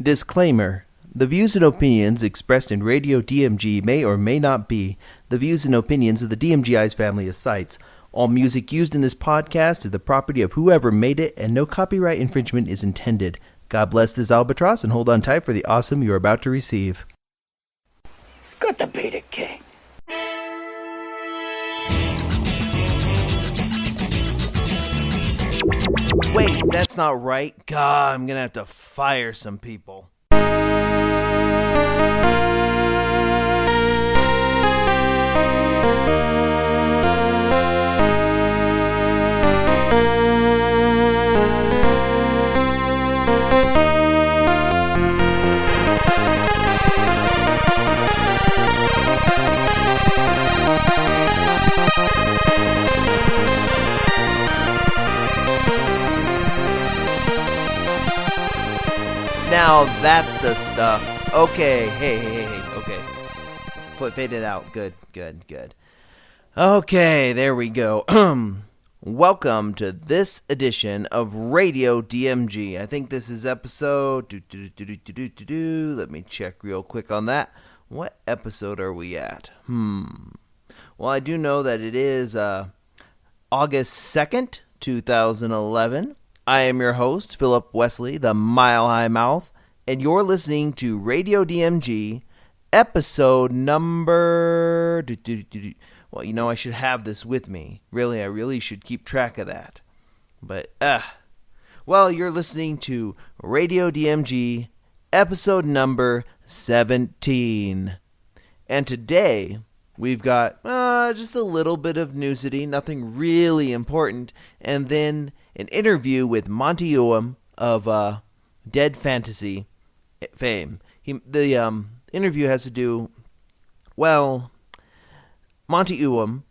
Disclaimer. The views and opinions expressed in Radio DMG may or may not be the views and opinions of the DMG Ice family of sites. All music used in this podcast is the property of whoever made it, and no copyright infringement is intended. God bless this albatross, and hold on tight for the awesome you're about to receive. It's got to be the king. Wait, that's not right. God, I'm gonna have to fire some people. Now that's the stuff. Okay, hey, okay. Fade it out. Good. Okay, there we go. Welcome to this edition of Radio DMG. I think this is episode... Let me check real quick on that. What episode are we at? Well, I do know that it is August 2nd, 2011. I am your host, Philip Wesley, the Mile High Mouth, and you're listening to Radio DMG, episode number... Well, you know, I should have this with me. I really should keep track of that. But, well, you're listening to Radio DMG, episode number 17. And today, we've got just a little bit of newsity, nothing really important, and then an interview with Monty Uwam of Dead Fantasy fame. The interview has to do, well, Monty Uwam.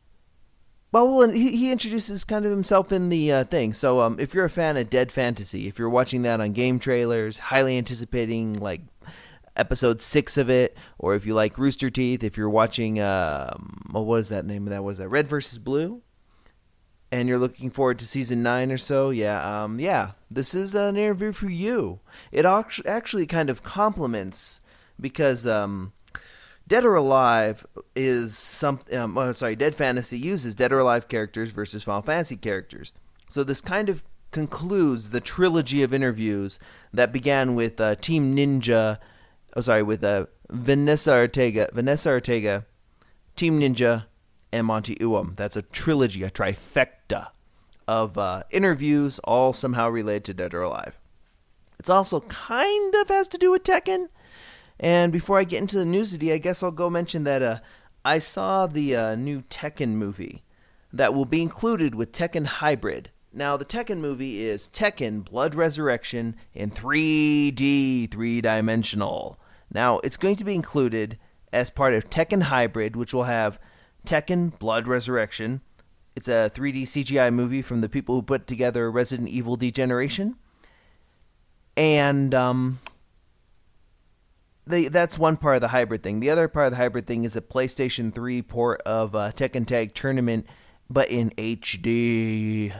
Well, he introduces kind of himself in the thing. So if you're a fan of Dead Fantasy, if you're watching that on game trailers, highly anticipating like episode 6 of it, or if you like Rooster Teeth, if you're watching, what was that name of that? Was that Red vs. Blue? And you're looking forward to season 9 or so, yeah, this is an interview for you. It actually kind of complements, because Dead or Alive is Dead Fantasy uses Dead or Alive characters versus Final Fantasy characters. So this kind of concludes the trilogy of interviews that began with Team Ninja, with Vanessa Ortega, Team Ninja, and Monty Uwam. That's a trilogy, a trifecta of interviews, all somehow related to Dead or Alive. It's also kind of has to do with Tekken. And before I get into the news today, I guess I'll go mention that I saw the new Tekken movie that will be included with Tekken Hybrid. Now, the Tekken movie is Tekken Blood Resurrection in 3D, three-dimensional. Now, it's going to be included as part of Tekken Hybrid, which will have Tekken Blood Resurrection. It's a 3D CGI movie from the people who put together Resident Evil Degeneration. And that's one part of the hybrid thing. The other part of the hybrid thing is a PlayStation 3 port of Tekken Tag Tournament, but in HD.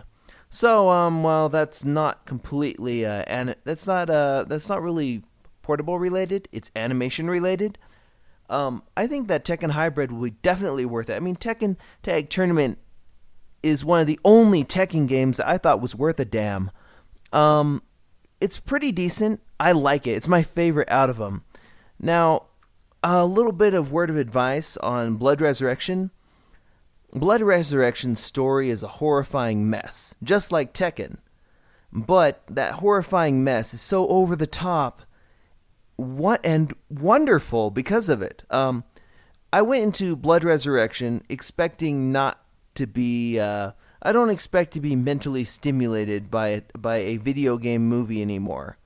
So, well, that's not completely that's not really portable related. It's animation related. I think that Tekken Hybrid will be definitely worth it. I mean, Tekken Tag Tournament is one of the only Tekken games that I thought was worth a damn. It's pretty decent. I like it. It's my favorite out of them. Now, a little bit of word of advice on Blood Resurrection. Blood Resurrection's story is a horrifying mess, just like Tekken. But that horrifying mess is so over the top and wonderful because of it. I went into Blood Resurrection expecting not to be... I don't expect to be mentally stimulated by a video game movie anymore.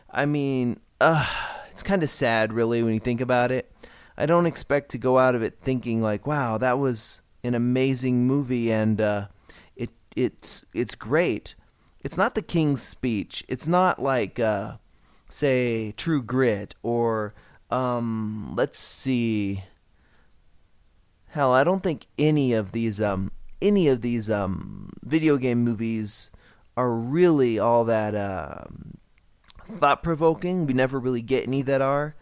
I mean, it's kind of sad, really, when you think about it. I don't expect to go out of it thinking like, wow, that was an amazing movie, and it's great. It's not The King's Speech. It's not like, say, True Grit, or, let's see. Hell, I don't think any of these video game movies are really all that thought-provoking. We never really get any that are.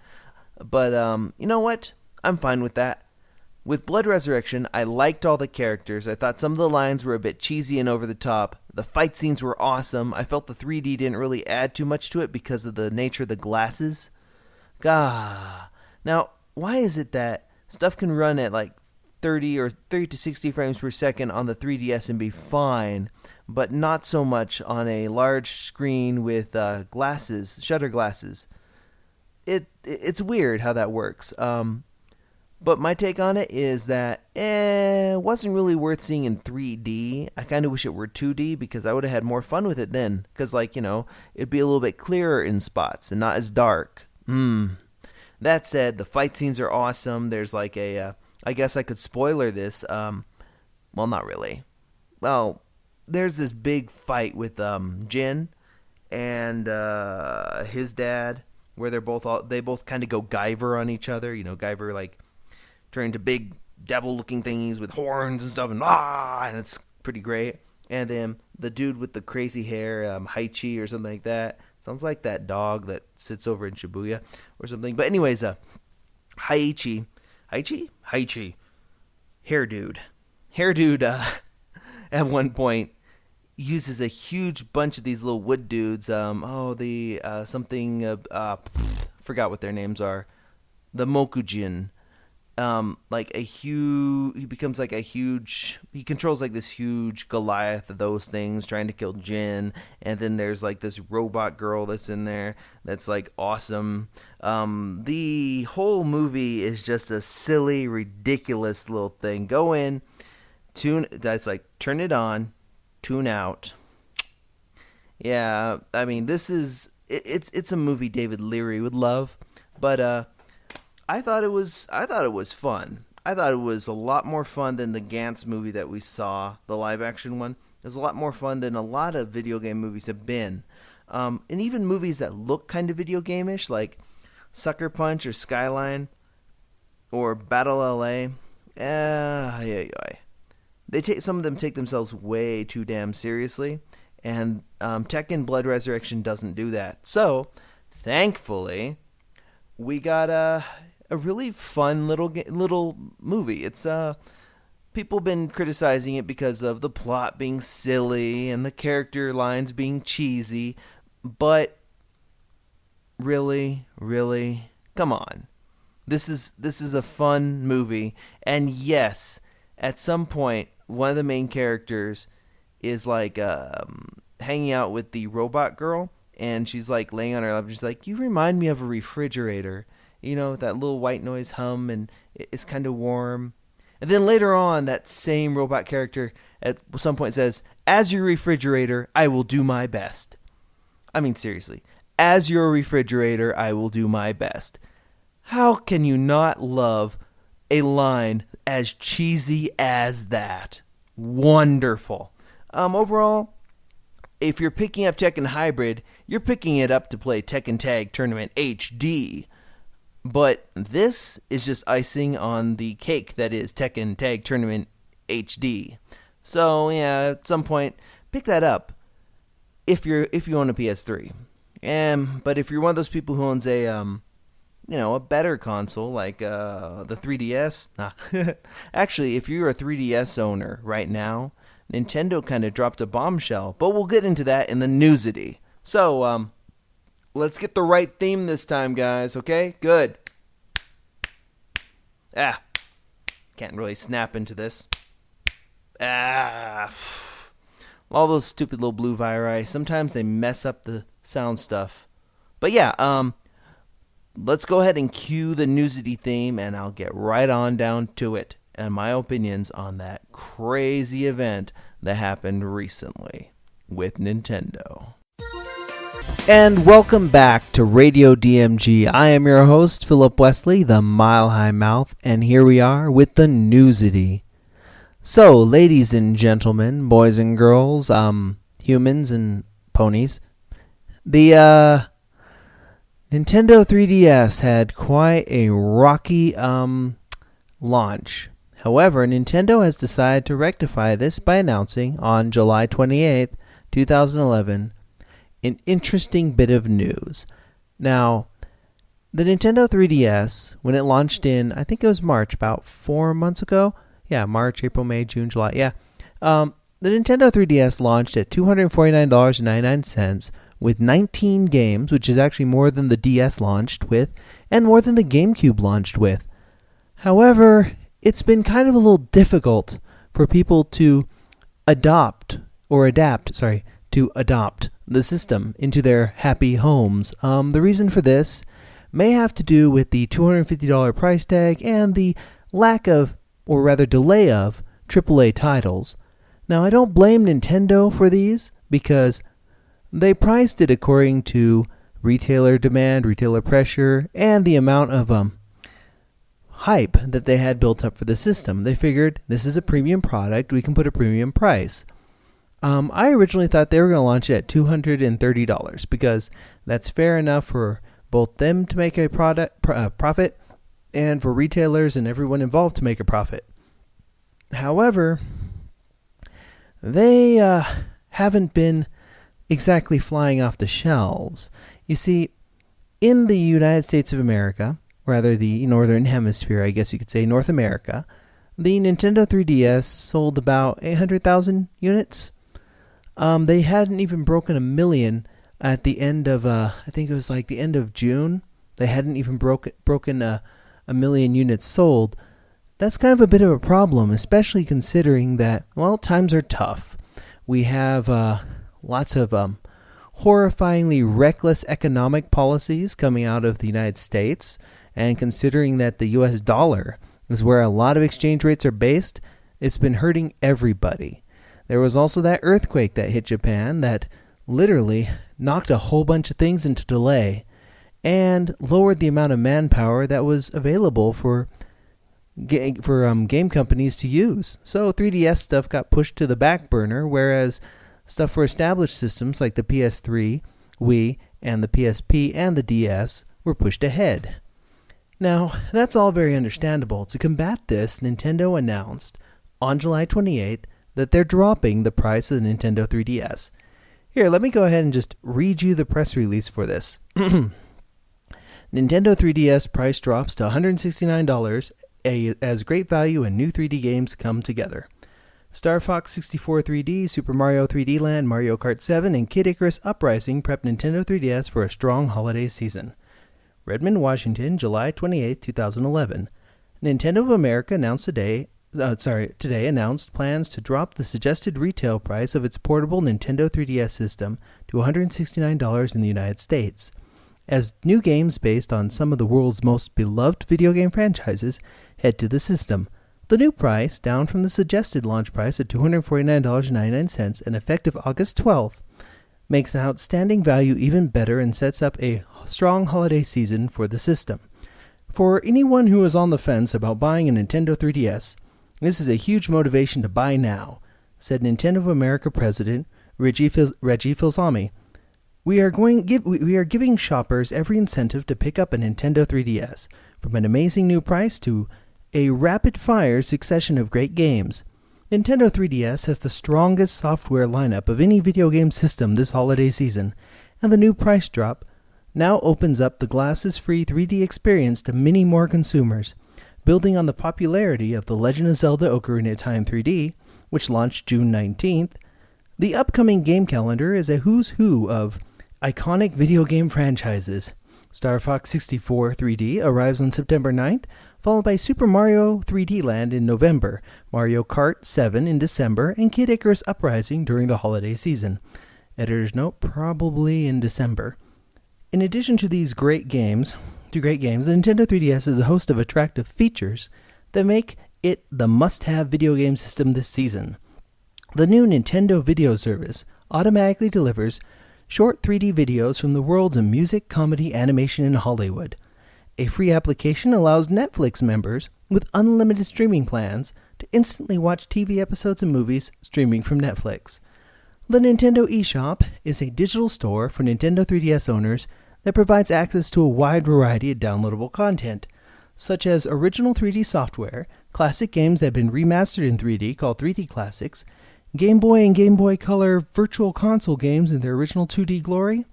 But you know what? I'm fine with that. With Blood Resurrection, I liked all the characters. I thought some of the lines were a bit cheesy and over the top. The fight scenes were awesome. I felt the 3D didn't really add too much to it because of the nature of the glasses. Gah. Now, why is it that stuff can run at like 30 or 30 to 60 frames per second on the 3DS and be fine, but not so much on a large screen with glasses, shutter glasses? It's weird how that works. But my take on it is that it wasn't really worth seeing in 3D. I kind of wish it were 2D because I would have had more fun with it then. Because, it'd be a little bit clearer in spots and not as dark. That said, the fight scenes are awesome. There's I guess I could spoiler this. Well, not really. Well, there's this big fight with Jin and his dad, where they both kind of go Guyver on each other. Guyver turn into big devil-looking thingies with horns and stuff, and it's pretty great. And then the dude with the crazy hair, Haichi or something like that. Sounds like that dog that sits over in Shibuya or something. But anyways, Haichi, hair dude, at one point uses a huge bunch of these little wood dudes. Forgot what their names are. The Mokujin. He controls this huge Goliath of those things trying to kill Jin, and then there's this robot girl that's in there that's awesome. The whole movie is just a silly, ridiculous little thing. Go in, turn it on, tune out. Yeah, I mean, it's a movie David Leary would love, but I thought it was fun. I thought it was a lot more fun than the Gantz movie that we saw, the live action one. It was a lot more fun than a lot of video game movies have been. And even movies that look kind of video game-ish, like Sucker Punch or Skyline or Battle LA. Some of them take themselves way too damn seriously. And Tekken Blood Resurrection doesn't do that. So, thankfully, we got a really fun little movie. It's people been criticizing it because of the plot being silly and the character lines being cheesy, but really, come on. This is a fun movie, and yes, at some point one of the main characters is hanging out with the robot girl, and she's laying on her lap. She's like, "You remind me of a refrigerator." That little white noise hum, and it's kind of warm. And then later on, that same robot character at some point says, "As your refrigerator, I will do my best." I mean, seriously. As your refrigerator, I will do my best. How can you not love a line as cheesy as that? Wonderful. Overall, if you're picking up Tekken Hybrid, you're picking it up to play Tekken Tag Tournament HD. But this is just icing on the cake that is Tekken Tag Tournament HD. So yeah, at some point, pick that up if you own a PS3. But if you're one of those people who owns a better console like the 3DS, actually, if you're a 3DS owner right now, Nintendo kind of dropped a bombshell. But we'll get into that in the newsity. So let's get the right theme this time, guys, okay? Good. Can't really snap into this. All those stupid little blue viri, sometimes they mess up the sound stuff. But yeah, let's go ahead and cue the newsity theme, and I'll get right on down to it and my opinions on that crazy event that happened recently with Nintendo. And welcome back to Radio DMG. I am your host, Philip Wesley, the Mile High Mouth, and here we are with the newsity. So, ladies and gentlemen, boys and girls, humans and ponies, the Nintendo 3DS had quite a rocky launch. However, Nintendo has decided to rectify this by announcing on July 28th, 2011, an interesting bit of news. Now, the Nintendo 3DS, when it launched in, I think it was March, about 4 months ago. Yeah, March, April, May, June, July. Yeah. The Nintendo 3DS launched at $249.99 with 19 games, which is actually more than the DS launched with, and more than the GameCube launched with. However, it's been kind of a little difficult for people to adopt the system into their happy homes. The reason for this may have to do with the $250 price tag and the lack of, or rather delay of, AAA titles. Now, I don't blame Nintendo for these because they priced it according to retailer demand, retailer pressure, and the amount of hype that they had built up for the system. They figured this is a premium product, we can put a premium price. I originally thought they were going to launch it at $230 because that's fair enough for both them to make a profit and for retailers and everyone involved to make a profit. However, they haven't been exactly flying off the shelves. You see, in the United States of America, rather the Northern Hemisphere, I guess you could say North America, the Nintendo 3DS sold about 800,000 units. They hadn't even broken 1 million at the end of, I think it was like the end of June. They hadn't even broken 1 million units sold. That's kind of a bit of a problem, especially considering that, well, times are tough. We have lots of horrifyingly reckless economic policies coming out of the United States, and considering that the US dollar is where a lot of exchange rates are based, it's been hurting everybody. There was also that earthquake that hit Japan that literally knocked a whole bunch of things into delay and lowered the amount of manpower that was available for game companies to use. So 3DS stuff got pushed to the back burner, whereas stuff for established systems like the PS3, Wii, and the PSP and the DS were pushed ahead. Now, that's all very understandable. To combat this, Nintendo announced on July 28th that they're dropping the price of the Nintendo 3DS. Here, let me go ahead and just read you the press release for this. Nintendo 3DS price drops to $169 as great value and new 3D games come together. Star Fox 64 3D, Super Mario 3D Land, Mario Kart 7, and Kid Icarus Uprising prep Nintendo 3DS for a strong holiday season. Redmond, Washington, July 28, 2011. Nintendo of America today announced plans to drop the suggested retail price of its portable Nintendo 3DS system to $169 in the United States, as new games based on some of the world's most beloved video game franchises head to the system. The new price, down from the suggested launch price at $249.99 and effective August 12th, makes an outstanding value even better and sets up a strong holiday season for the system. For anyone who is on the fence about buying a Nintendo 3DS, this is a huge motivation to buy now, said Nintendo of America President Reggie Fils-Aimé. We are giving shoppers every incentive to pick up a Nintendo 3DS, from an amazing new price to a rapid-fire succession of great games. Nintendo 3DS has the strongest software lineup of any video game system this holiday season, and the new price drop now opens up the glasses-free 3D experience to many more consumers, building on the popularity of The Legend of Zelda Ocarina of Time 3D, which launched June 19th. The upcoming game calendar is a who's who of iconic video game franchises. Star Fox 64 3D arrives on September 9th, followed by Super Mario 3D Land in November, Mario Kart 7 in December, and Kid Icarus Uprising during the holiday season. Editor's note, probably in December. In addition to these great games, the Nintendo 3DS is a host of attractive features that make it the must-have video game system this season. The new Nintendo Video Service automatically delivers short 3D videos from the worlds of music, comedy, animation, and Hollywood. A free application allows Netflix members with unlimited streaming plans to instantly watch TV episodes and movies streaming from Netflix. The Nintendo eShop is a digital store for Nintendo 3DS owners that provides access to a wide variety of downloadable content, such as original 3D software, classic games that have been remastered in 3D called 3D Classics, Game Boy and Game Boy Color Virtual Console games in their original 2D glory,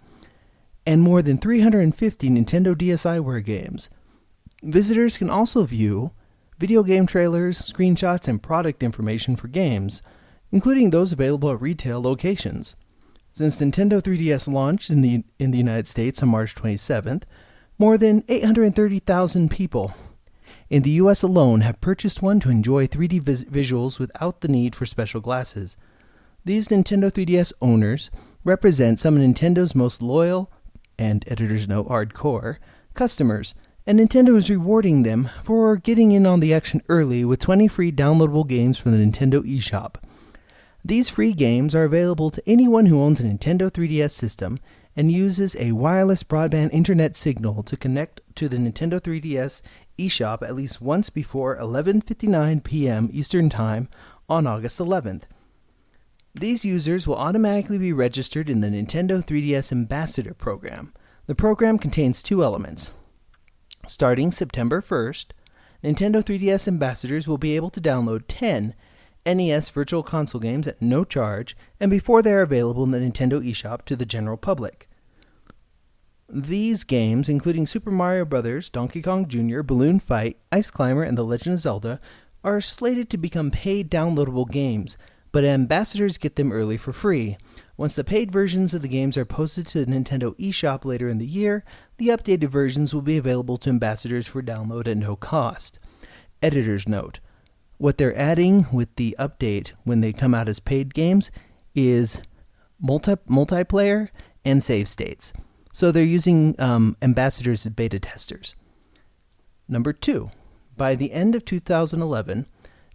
and more than 350 Nintendo DSiWare games. Visitors can also view video game trailers, screenshots, and product information for games, including those available at retail locations. Since Nintendo 3DS launched in the United States on March 27th, more than 830,000 people in the US alone have purchased one to enjoy 3D visuals without the need for special glasses. These Nintendo 3DS owners represent some of Nintendo's most loyal, and editors note hardcore, customers, and Nintendo is rewarding them for getting in on the action early with 20 free downloadable games from the Nintendo eShop. These free games are available to anyone who owns a Nintendo 3DS system and uses a wireless broadband internet signal to connect to the Nintendo 3DS eShop at least once before 11:59 p.m. Eastern Time on August 11th. These users will automatically be registered in the Nintendo 3DS Ambassador Program. The program contains two elements. Starting September 1st, Nintendo 3DS ambassadors will be able to download 10 NES Virtual Console games at no charge and before they are available in the Nintendo eShop to the general public. These games, including Super Mario Bros., Donkey Kong Jr., Balloon Fight, Ice Climber, and The Legend of Zelda, are slated to become paid downloadable games, but ambassadors get them early for free. Once the paid versions of the games are posted to the Nintendo eShop later in the year, the updated versions will be available to ambassadors for download at no cost. Editor's note: what they're adding with the update when they come out as paid games is multiplayer and save states. So they're using ambassadors as beta testers. Number 2. By the end of 2011,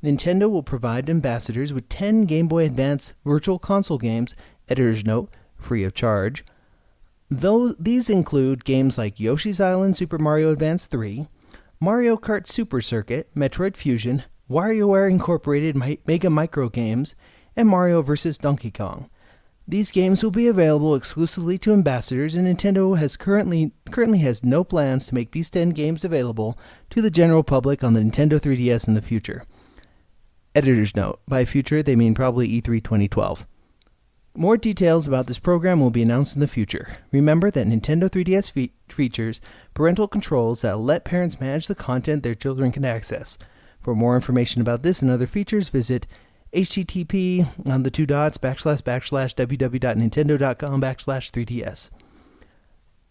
Nintendo will provide ambassadors with 10 Game Boy Advance Virtual Console games, editor's note, free of charge. These include games like Yoshi's Island Super Mario Advance 3, Mario Kart Super Circuit, Metroid Fusion, WarioWare Incorporated Mega Micro Games, and Mario vs. Donkey Kong. These games will be available exclusively to ambassadors, and Nintendo has currently has no plans to make these 10 games available to the general public on the Nintendo 3DS in the future. Editor's note: by future, they mean probably E3 2012. More details about this program will be announced in the future. Remember that Nintendo 3DS features parental controls that let parents manage the content their children can access. For more information about this and other features, visit http://www.nintendo.com/3ds.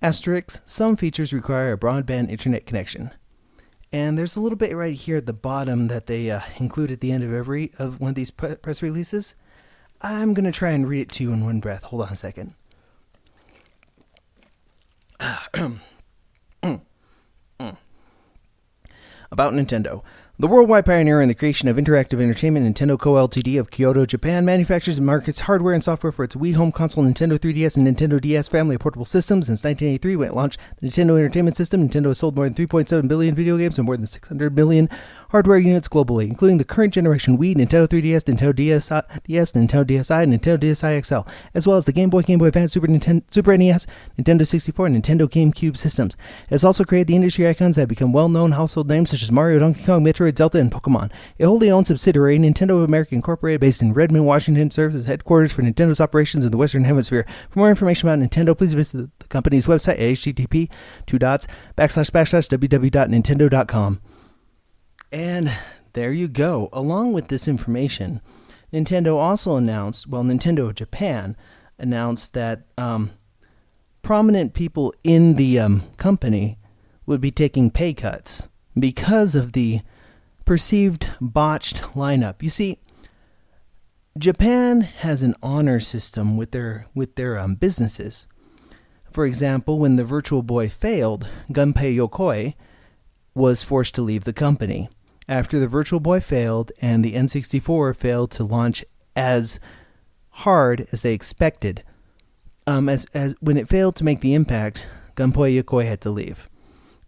Asterisk: some features require a broadband internet connection. And there's a little bit right here at the bottom that they include at the end of every of one of these press releases. I'm going to try and read it to you in one breath. Hold on a second. About Nintendo. The worldwide pioneer in the creation of interactive entertainment, Nintendo Co., Ltd. of Kyoto, Japan, manufactures and markets hardware and software for its Wii home console, Nintendo 3DS, and Nintendo DS family of portable systems. Since 1983, when it launched the Nintendo Entertainment System, Nintendo has sold more than 3.7 billion video games and more than 600 million hardware units globally, including the current generation Wii, Nintendo 3DS, Nintendo DS, Nintendo DSi, and Nintendo DSi XL, as well as the Game Boy, Game Boy Advance, Super NES, Nintendo 64, and Nintendo GameCube systems. It has also created the industry icons that have become well-known household names such as Mario, Donkey Kong, Metroid, Zelda, and Pokemon. A wholly owned subsidiary, Nintendo of America Incorporated, based in Redmond, Washington, serves as headquarters for Nintendo's operations in the Western Hemisphere. For more information about Nintendo, please visit the company's website at http://www.nintendo.com. And there you go. Along with this information, Nintendo also announced, Nintendo of Japan announced that prominent people in the company would be taking pay cuts because of the perceived botched lineup. You see, Japan has an honor system with their businesses. For example, when the Virtual Boy failed, Gunpei Yokoi was forced to leave the company. After the Virtual Boy failed and the N64 failed to launch as hard as they expected, as when it failed to make the impact, Gunpei Yokoi had to leave.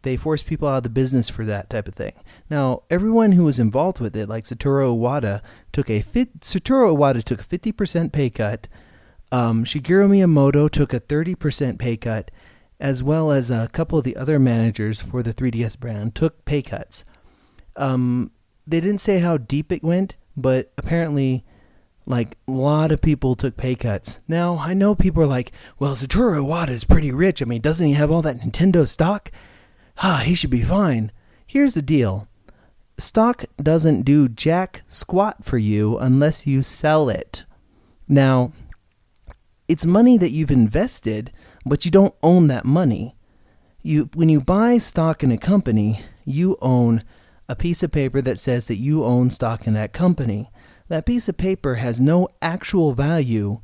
They forced people out of the business for that type of thing. Now, everyone who was involved with it, like Satoru Iwata took a 50% pay cut. Shigeru Miyamoto took a 30% pay cut, as well as a couple of the other managers for the 3DS brand took pay cuts. They didn't say how deep it went, but apparently Like, a lot of people took pay cuts. Now, I know people are like, well, Satoru Iwata is pretty rich. I mean, doesn't he have all that Nintendo stock? He should be fine. Here's the deal. Stock doesn't do jack squat for you unless you sell it. Now, it's money that you've invested, but you don't own that money. When you buy stock in a company, you own a piece of paper that says that you own stock in that company. That piece of paper has no actual value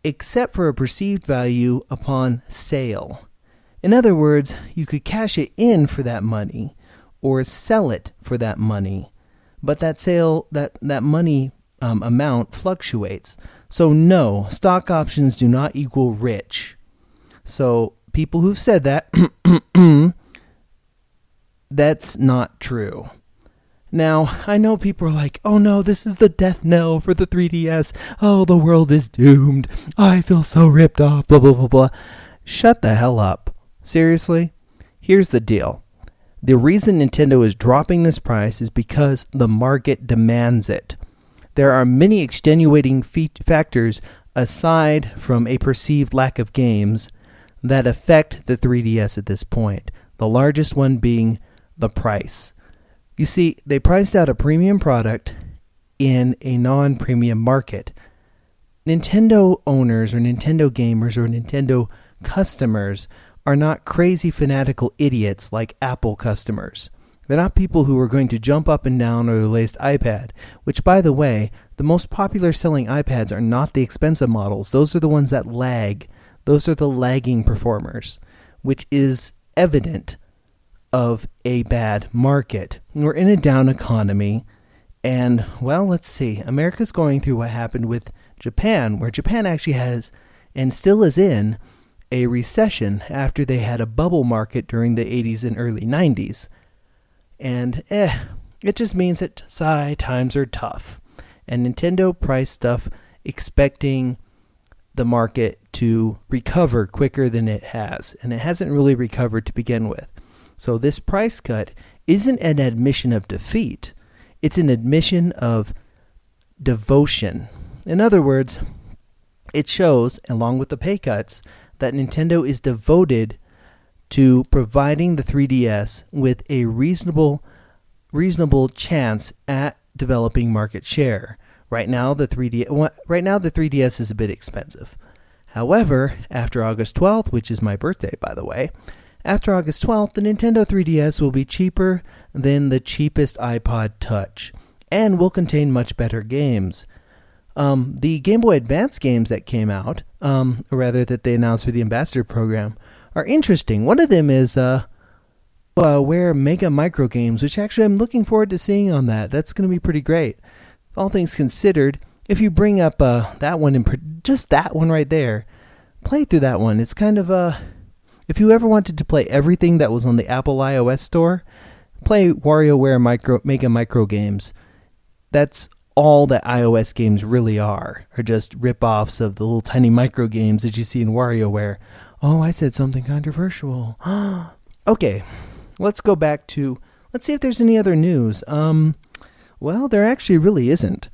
except for a perceived value upon sale. In other words, you could cash it in for that money or sell it for that money, but that money amount fluctuates. So no, stock options do not equal rich. So people who've said that, that's not true. Now, I know people are like, oh no, this is the death knell for the 3DS. Oh, the world is doomed. I feel so ripped off, blah, blah, blah, blah. Shut the hell up. Seriously? Here's the deal. The reason Nintendo is dropping this price is because the market demands it. There are many extenuating factors aside from a perceived lack of games that affect the 3DS at this point. The largest one being the price. You see, they priced out a premium product in a non-premium market. Nintendo owners or Nintendo gamers or Nintendo customers are not crazy fanatical idiots like Apple customers. They're not people who are going to jump up and down over the latest iPad, which, by the way, the most popular selling iPads are not the expensive models. Those are the ones that lag. Those are the lagging performers, which is evident of a bad market. We're in a down economy, and, well, let's see. America's going through what happened with Japan, where Japan actually has, and still is in, a recession after they had a bubble market during the 80s and early 90s. And, it just means that times are tough. And Nintendo priced stuff expecting the market to recover quicker than it has, and it hasn't really recovered to begin with. So this price cut isn't an admission of defeat. It's an admission of devotion. In other words, it shows, along with the pay cuts, that Nintendo is devoted to providing the 3DS with a reasonable chance at developing market share. Right now, the 3DS is a bit expensive. However, after August 12th, which is my birthday, by the way, after August 12th, the Nintendo 3DS will be cheaper than the cheapest iPod Touch and will contain much better games. The Game Boy Advance games that came out, or rather that they announced for the Ambassador program, are interesting. One of them is Wear Mega Micro Games, which actually I'm looking forward to seeing on that. That's going to be pretty great. All things considered, if you bring up that one, just that one right there, play through that one. It's kind of if you ever wanted to play everything that was on the Apple iOS store, play WarioWare Mega Micro Games. That's all that iOS games really are just rip-offs of the little tiny micro games that you see in WarioWare. Oh, I said something controversial. Okay, let's go back to, let's see if there's any other news. Well, there actually really isn't.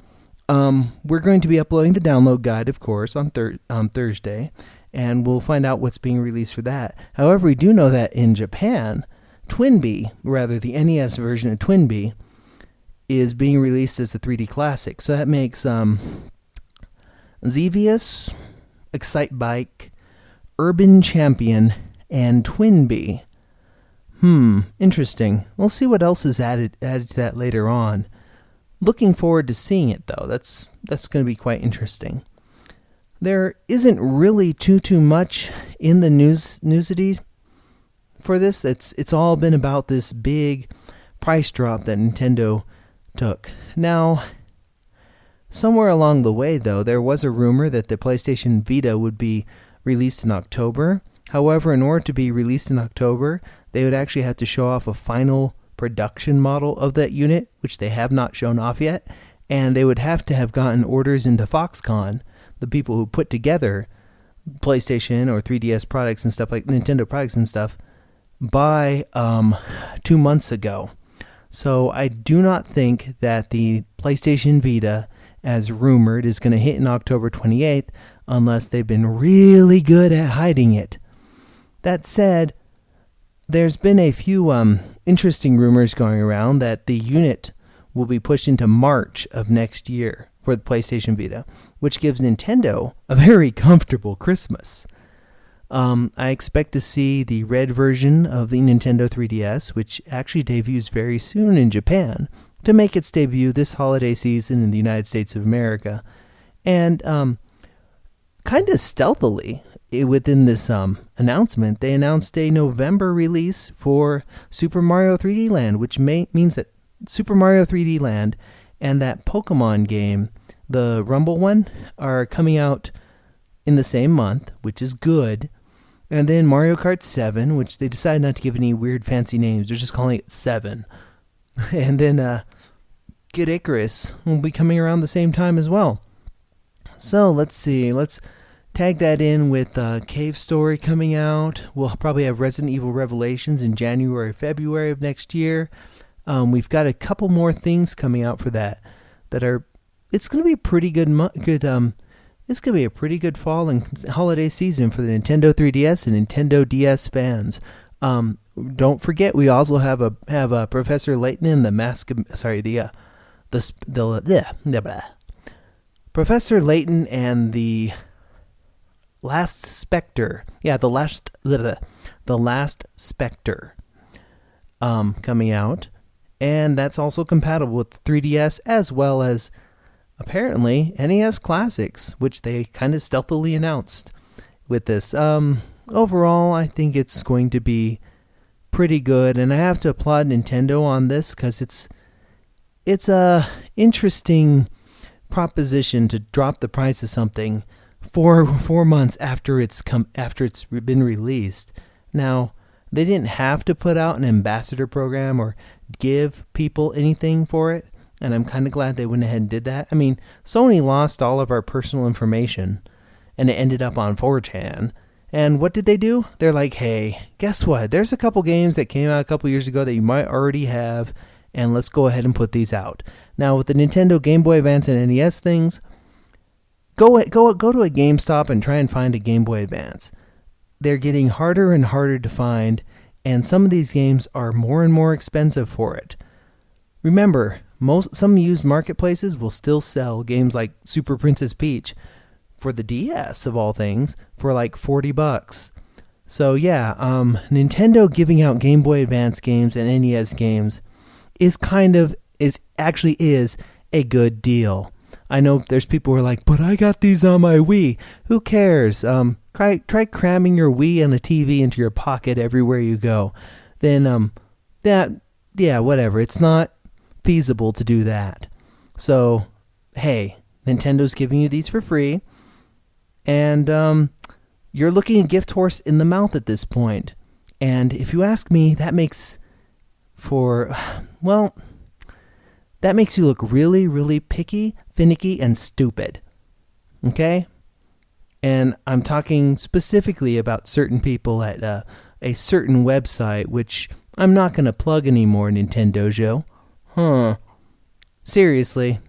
We're going to be uploading the download guide, of course, on Thursday, and we'll find out what's being released for that. However, we do know that in Japan, Twinbee, rather the NES version of Twinbee, is being released as a 3D classic. So that makes Xevious, Excite Bike, Urban Champion, and Twinbee. Interesting. We'll see what else is added to that later on. Looking forward to seeing it, though. That's going to be quite interesting. There isn't really too much in the newsity for this. It's all been about this big price drop that Nintendo took. Now, somewhere along the way, though, there was a rumor that the PlayStation Vita would be released in October. However, in order to be released in October, they would actually have to show off a final production model of that unit, which they have not shown off yet, and they would have to have gotten orders into Foxconn, the people who put together PlayStation or 3DS products and stuff like Nintendo products and stuff, by 2 months ago. So I do not think that the PlayStation Vita as rumored, is going to hit in October 28th, unless they've been really good at hiding it. That said, there's been a few interesting rumors going around that the unit will be pushed into March of next year for the PlayStation Vita, which gives Nintendo a very comfortable Christmas. I expect to see the red version of the Nintendo 3DS, which actually debuts very soon in Japan, to make its debut this holiday season in the United States of America. And kind of stealthily, within this announcement, they announced a November release for Super Mario 3D Land, which means that Super Mario 3D Land and that Pokemon game, the Rumble one, are coming out in the same month, which is good. And then Mario Kart 7, which they decided not to give any weird fancy names. They're just calling it 7. And then Kid Icarus will be coming around the same time as well. So let's see. Let's tag that in with Cave Story coming out. We'll probably have Resident Evil Revelations in January, February of next year. We've got a couple more things coming out for that are. It's going to be a pretty good. It's going to be a pretty good fall and holiday season for the Nintendo 3DS and Nintendo DS fans. Don't forget, we also have a Professor Layton and the Mask. Professor Layton and the Last Spectre. Yeah, the Last Spectre. Coming out, and that's also compatible with 3DS as well as apparently NES Classics, which they kind of stealthily announced with this. Overall, I think it's going to be pretty good, and I have to applaud Nintendo on this because it's a interesting proposition to drop the price of something 4 months after it's been released. Now, they didn't have to put out an ambassador program or give people anything for it, and I'm kind of glad they went ahead and did that. I mean, Sony lost all of our personal information, and it ended up on 4chan. And what did they do? They're like, hey, guess what? There's a couple games that came out a couple years ago that you might already have, and let's go ahead and put these out. Now, with the Nintendo Game Boy Advance and NES things, go to a GameStop and try and find a Game Boy Advance. They're getting harder and harder to find, and some of these games are more and more expensive for it. Remember, some used marketplaces will still sell games like Super Princess Peach for the DS of all things for like $40. So yeah, Nintendo giving out Game Boy Advance games and NES games is actually a good deal. I know there's people who are like, but I got these on my Wii. Who cares? Try cramming your Wii and a TV into your pocket everywhere you go. Then whatever. It's not feasible to do that. So, hey, Nintendo's giving you these for free, and you're looking a gift horse in the mouth at this point. And if you ask me, that makes you look really, really picky, finicky, and stupid. Okay? And I'm talking specifically about certain people at a certain website, which I'm not going to plug anymore, Nintendo Joe. Seriously.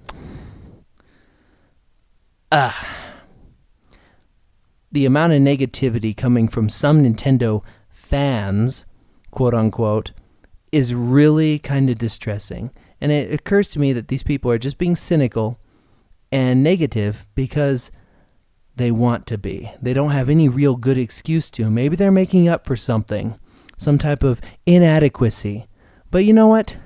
The amount of negativity coming from some Nintendo fans, quote unquote, is really kind of distressing. And it occurs to me that these people are just being cynical and negative because they want to be. They don't have any real good excuse to. Maybe they're making up for something, some type of inadequacy. But you know what?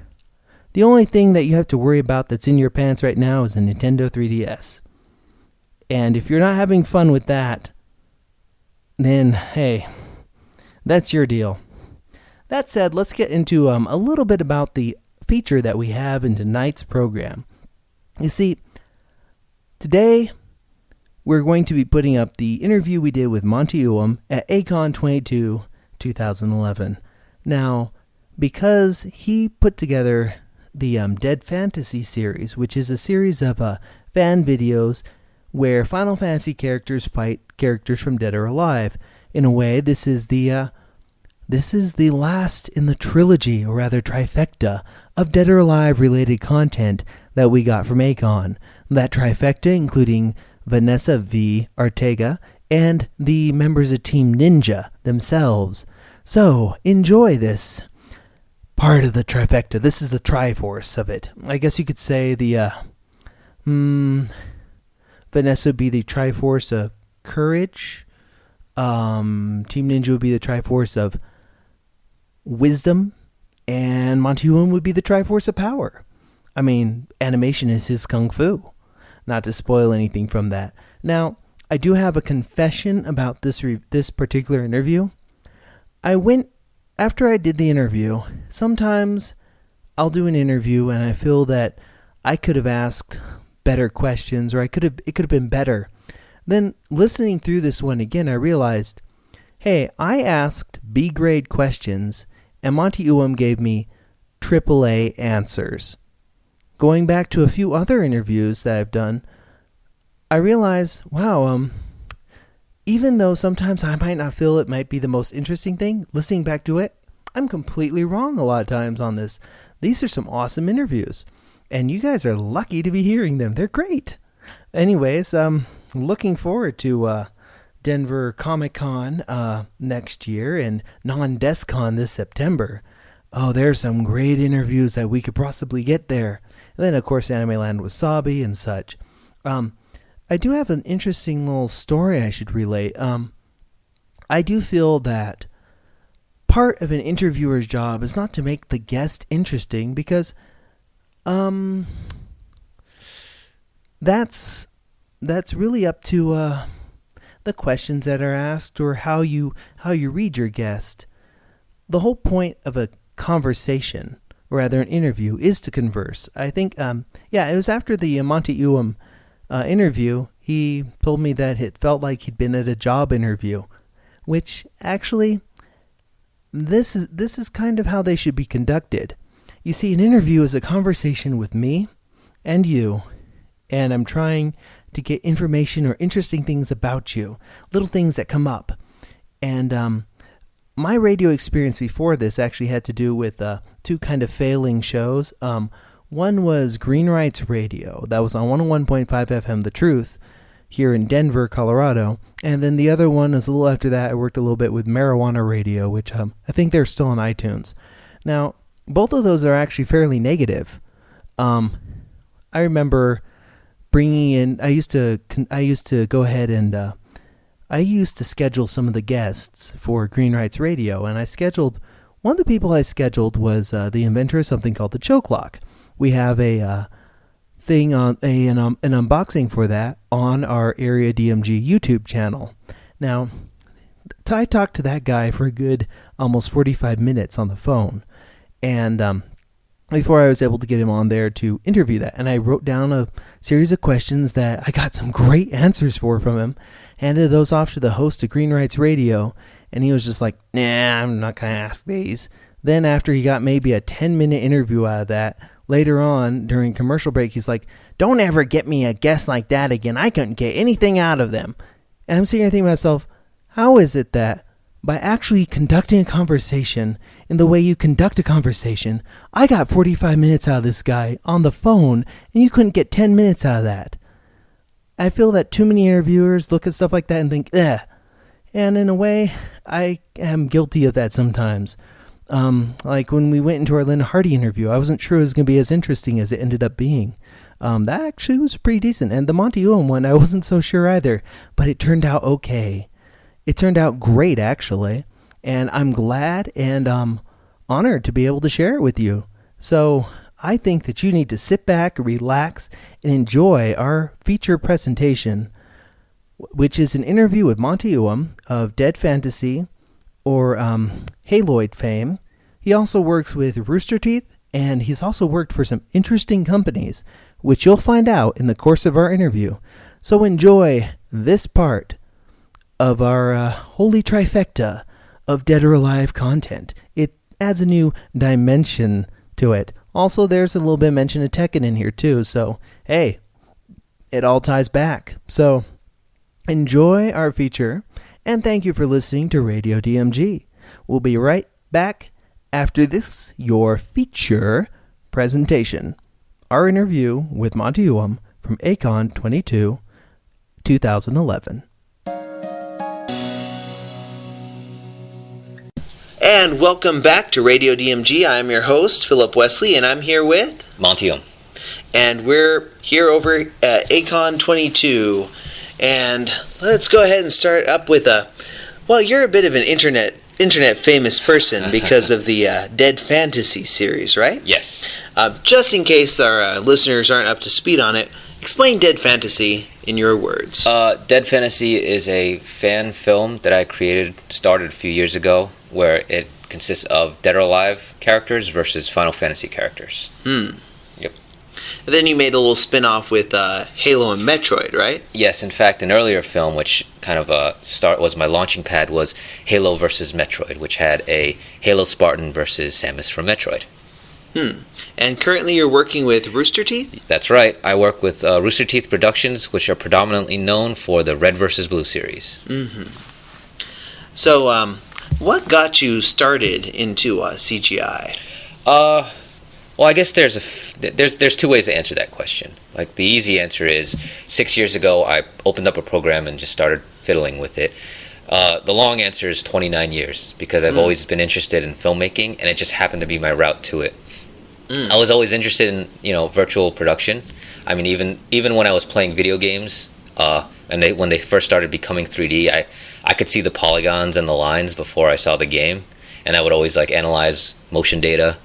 The only thing that you have to worry about that's in your pants right now is the Nintendo 3DS. And if you're not having fun with that, then, hey, that's your deal. That said, let's get into a little bit about the feature that we have in tonight's program. You see, today we're going to be putting up the interview we did with Monty Uwam at ACON 22 2011. Now, because he put together the Dead Fantasy series, which is a series of fan videos where Final Fantasy characters fight characters from Dead or Alive. In a way, this is the last in the trilogy, or rather trifecta, of Dead or Alive related content that we got from Akon. That trifecta, including Vanessa V. Ortega and the members of Team Ninja themselves. So, enjoy this part of the trifecta. This is the Triforce of it. I guess you could say the, Vanessa would be the Triforce of courage. Team Ninja would be the Triforce of wisdom. And Monty Oum would be the Triforce of power. I mean, animation is his kung fu. Not to spoil anything from that. Now, I do have a confession about this particular interview. After I did the interview, sometimes I'll do an interview and I feel that I could have asked better questions, or it could have been better. Then listening through this one again, I realized, hey, I asked B-grade questions and Monty Oum gave me AAA answers. Going back to a few other interviews that I've done, I realize, wow, even though sometimes I might not feel it might be the most interesting thing, listening back to it, I'm completely wrong a lot of times on this. These are some awesome interviews, and you guys are lucky to be hearing them. They're great. Anyways, looking forward to Denver Comic-Con next year and Non-DesCon this September. Oh, there's some great interviews that we could possibly get there. And then, of course, Anime Land Wasabi and such. I do have an interesting little story I should relate. I do feel that part of an interviewer's job is not to make the guest interesting, because that's really up to the questions that are asked, or how you read your guest. The whole point of a conversation, or rather an interview, is to converse. I think, it was after the Monty Oum interview, he told me that it felt like he'd been at a job interview, which actually, this is kind of how they should be conducted. You see, an interview is a conversation with me and you, and I'm trying to get information or interesting things about you, little things that come up. And my radio experience before this actually had to do with two kind of failing shows. One was Green Rights Radio. That was on 101.5 FM, The Truth, here in Denver, Colorado. And then the other one was a little after that. I worked a little bit with Marijuana Radio, which I think they're still on iTunes. Now, both of those are actually fairly negative. I remember bringing in, I used to go ahead and I used to schedule some of the guests for Green Rights Radio, and one of the people I scheduled was the inventor of something called the Chill Clock. We have a thing on an unboxing for that on our Area DMG YouTube channel. Now, I talked to that guy for a good almost 45 minutes on the phone, and before I was able to get him on there to interview that. And I wrote down a series of questions that I got some great answers from him, handed those off to the host of Green Rights Radio, and he was just like, nah, I'm not going to ask these. Then after he got maybe a 10-minute interview out of that, later on during commercial break, he's like, don't ever get me a guest like that again. I couldn't get anything out of them. And I'm sitting here thinking to myself, how is it that by actually conducting a conversation in the way you conduct a conversation, I got 45 minutes out of this guy on the phone, and you couldn't get 10 minutes out of that? I feel that too many interviewers look at stuff like that and think, eh. And in a way, I am guilty of that sometimes. Like when we went into our Lynn Hardy interview, I wasn't sure it was going to be as interesting as it ended up being. That actually was pretty decent. And the Monty Oum one, I wasn't so sure either, but it turned out okay. It turned out great, actually, and I'm glad and honored to be able to share it with you. So I think that you need to sit back, relax, and enjoy our feature presentation, which is an interview with Monty Oum of Dead Fantasy, or Haloid fame. He also works with Rooster Teeth, and he's also worked for some interesting companies, which you'll find out in the course of our interview. So enjoy this part of our holy trifecta of Dead or Alive content. It adds a new dimension to it. Also, there's a little bit of mention of Tekken in here too, so hey, it all ties back. So enjoy our feature, and thank you for listening to Radio DMG. We'll be right back after this, your feature presentation. our interview with Monty Uam from ACON 22, 2011. And welcome back to Radio DMG. I'm your host, Philip Wesley, and I'm here with Monty Uam. And we're here over at ACON 22. And let's go ahead and start up with well, you're a bit of an internet famous person because of the Dead Fantasy series, right? Yes. Just in case our listeners aren't up to speed on it, explain Dead Fantasy in your words. Dead Fantasy is a fan film that I started a few years ago, where it consists of Dead or Alive characters versus Final Fantasy characters. Yep. And then you made a little spin-off with Halo and Metroid, right? Yes, in fact, an earlier film, which kind of was my launching pad, was Halo versus Metroid, which had a Halo Spartan versus Samus from Metroid. And currently you're working with Rooster Teeth? That's right. I work with Rooster Teeth Productions, which are predominantly known for the Red vs. Blue series. So, what got you started into CGI? Well, I guess there's two ways to answer that question. Like, the easy answer is 6 years ago I opened up a program and just started fiddling with it. The long answer is 29 years, because I've always been interested in filmmaking, and it just happened to be my route to it. I was always interested in virtual production. I mean, even when I was playing video games, and when they first started becoming 3D, I could see the polygons and the lines before I saw the game, and I would always analyze motion data.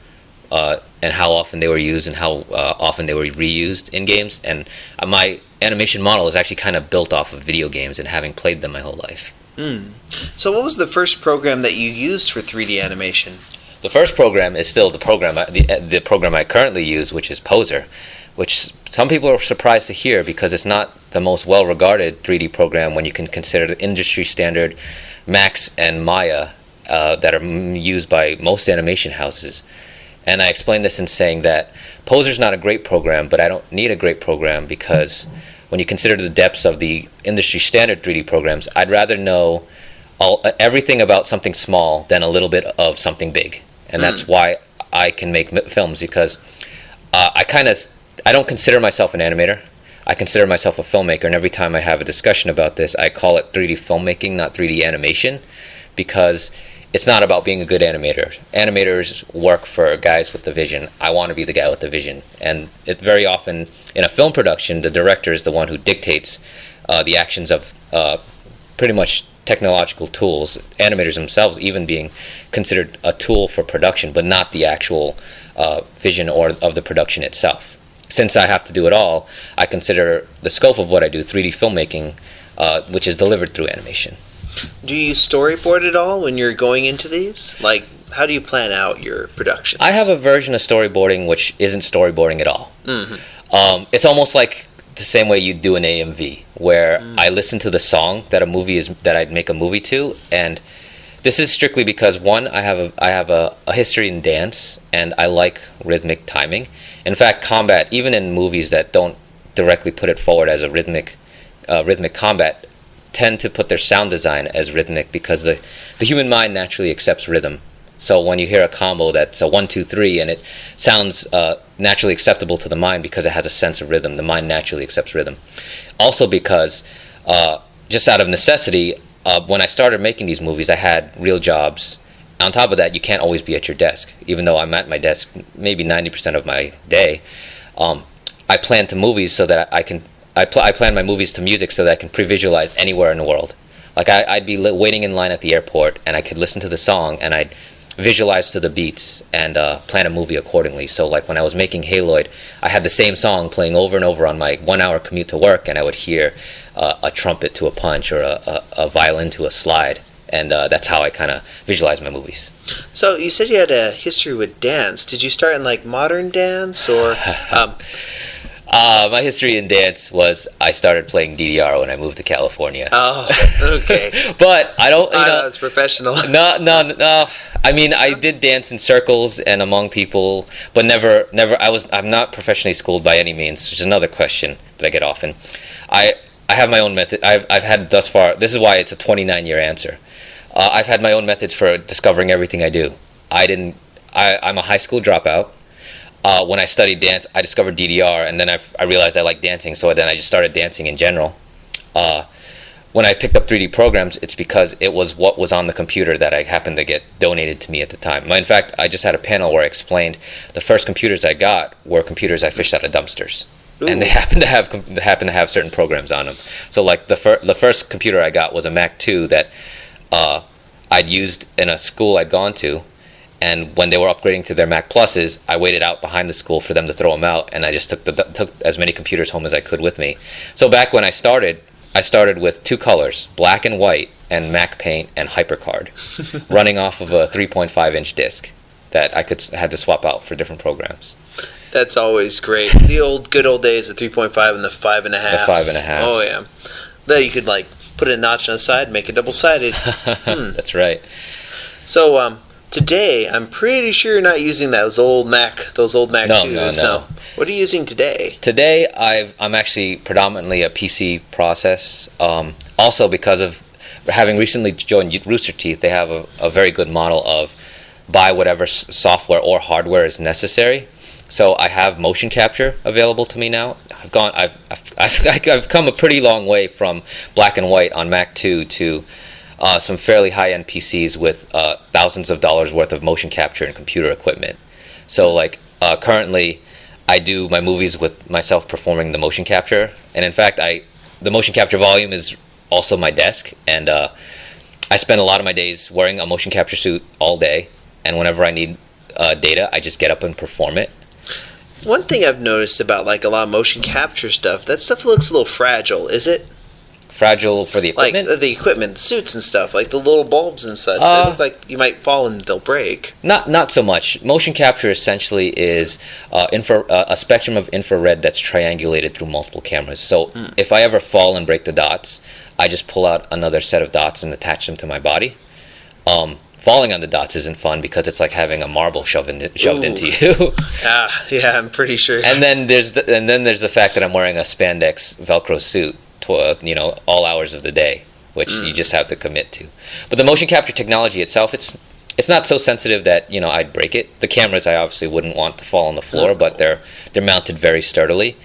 And how often they were used and how often they were reused in games. And my animation model is actually kind of built off of video games and having played them my whole life. So what was the first program that you used for 3D animation? The first program is still the program I currently use, which is Poser, which some people are surprised to hear because it's not the most well-regarded 3D program when you can consider the industry standard Max and Maya that are used by most animation houses. And I explained this in saying that Poser's not a great program, but I don't need a great program, because when you consider the depths of the industry standard 3D programs, I'd rather know everything about something small than a little bit of something big. And that's why I can make films, because I don't consider myself an animator. I consider myself a filmmaker, and every time I have a discussion about this, I call it 3D filmmaking, not 3D animation, because it's not about being a good animator. Animators work for guys with the vision. I want to be the guy with the vision. And it very often, in a film production, the director is the one who dictates the actions of pretty much technological tools, animators themselves even being considered a tool for production, but not the actual vision of the production itself. Since I have to do it all, I consider the scope of what I do 3D filmmaking, which is delivered through animation. Do you storyboard at all when you're going into these? Like, how do you plan out your productions? I have a version of storyboarding which isn't storyboarding at all. It's almost like the same way you do an AMV, where I listen to the song that I'd make a movie to, and this is strictly because, one, I have a history in dance, and I like rhythmic timing. In fact, combat, even in movies that don't directly put it forward as a rhythmic combat, tend to put their sound design as rhythmic, because the human mind naturally accepts rhythm. So when you hear a combo that's a 1, 2, 3, and it sounds naturally acceptable to the mind because it has a sense of rhythm, the mind naturally accepts rhythm. Also because, just out of necessity, when I started making these movies, I had real jobs. On top of that, you can't always be at your desk. Even though I'm at my desk maybe 90% of my day, I plan to movies so that I plan my movies to music so that I can pre-visualize anywhere in the world. Like, I'd be waiting in line at the airport, and I could listen to the song, and I'd visualize to the beats and plan a movie accordingly. So, like, when I was making Haloid, I had the same song playing over and over on my 1-hour commute to work, and I would hear a trumpet to a punch or a violin to a slide. And that's how I kind of visualize my movies. So you said you had a history with dance. Did you start in, like, modern dance, or... My history in dance was I started playing DDR when I moved to California. Oh, okay. But I don't, it's professional. No. I mean, I did dance in circles and among people, but never. I'm not professionally schooled by any means, which is another question that I get often. I have my own method. I've had thus far. This is why it's a 29-year answer. I've had my own methods for discovering everything I do. I'm a high school dropout. when I studied dance, I discovered DDR, and then I realized I liked dancing, so then I just started dancing in general. When I picked up 3D programs, it's because it was what was on the computer that I happened to get donated to me at the time. In fact, I just had a panel where I explained the first computers I got were computers I fished out of dumpsters. Ooh. And they happen to have certain programs on them. So like the first computer I got was a Mac II that I'd used in a school I'd gone to, and when they were upgrading to their Mac Pluses, I waited out behind the school for them to throw them out, and I just took as many computers home as I could with me. So back when I started with 2 colors, black and white, and Mac Paint and HyperCard, running off of a 3.5-inch disc that I had to swap out for different programs. That's always great. The good old days, the 3.5 and the 5.5. The 5.5. Oh yeah, that you could like put a notch on the side, make it double-sided. That's right. So today, I'm pretty sure you're not using those old Mac IIs. No. What are you using today? Today, I'm actually predominantly a PC process. Also, because of having recently joined Rooster Teeth, they have a very good model of buy whatever software or hardware is necessary. So I have motion capture available to me now. I've come a pretty long way from black and white on Mac II to some fairly high-end PCs with thousands of dollars worth of motion capture and computer equipment. So like currently, I do my movies with myself performing the motion capture, and in fact, the motion capture volume is also my desk, and I spend a lot of my days wearing a motion capture suit all day, and whenever I need data, I just get up and perform it. One thing I've noticed about like a lot of motion capture stuff, that stuff looks a little fragile. Is it? Fragile for the equipment? Like the equipment, the suits and stuff, like the little bulbs and such. They look like you might fall and they'll break. Not so much. Motion capture essentially is a spectrum of infrared that's triangulated through multiple cameras. So if I ever fall and break the dots, I just pull out another set of dots and attach them to my body. Falling on the dots isn't fun because it's like having a marble shoved into you. Yeah, I'm pretty sure. And then there's the fact that I'm wearing a spandex Velcro suit, all hours of the day, which you just have to commit to. But the motion capture technology itself, it's not so sensitive that I'd break it. The cameras I obviously wouldn't want to fall on the floor, but they're mounted very sturdily.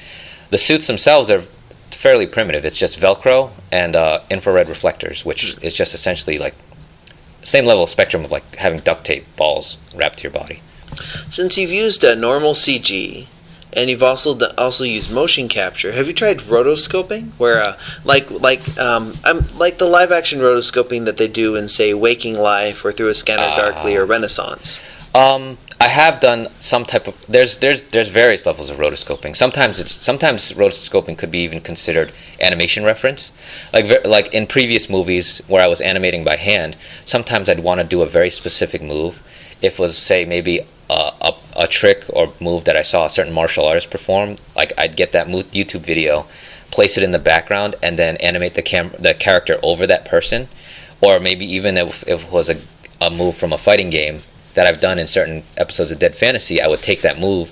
The suits themselves are fairly primitive. It's just Velcro and infrared reflectors, which is just essentially like same level of spectrum of like having duct tape balls wrapped to your body. Since you've used a normal CG and you've also used motion capture, have you tried rotoscoping? Where like the live action rotoscoping that they do in say Waking Life or Through a Scanner Darkly or Renaissance? I have done some type of there's various levels of rotoscoping. Sometimes rotoscoping could be even considered animation reference. Like in previous movies where I was animating by hand, sometimes I'd want to do a very specific move. If it was say maybe a trick or move that I saw a certain martial artist perform, like I'd get that YouTube video, place it in the background, and then animate the character over that person. Or maybe even if it was a move from a fighting game that I've done in certain episodes of Dead Fantasy, I would take that move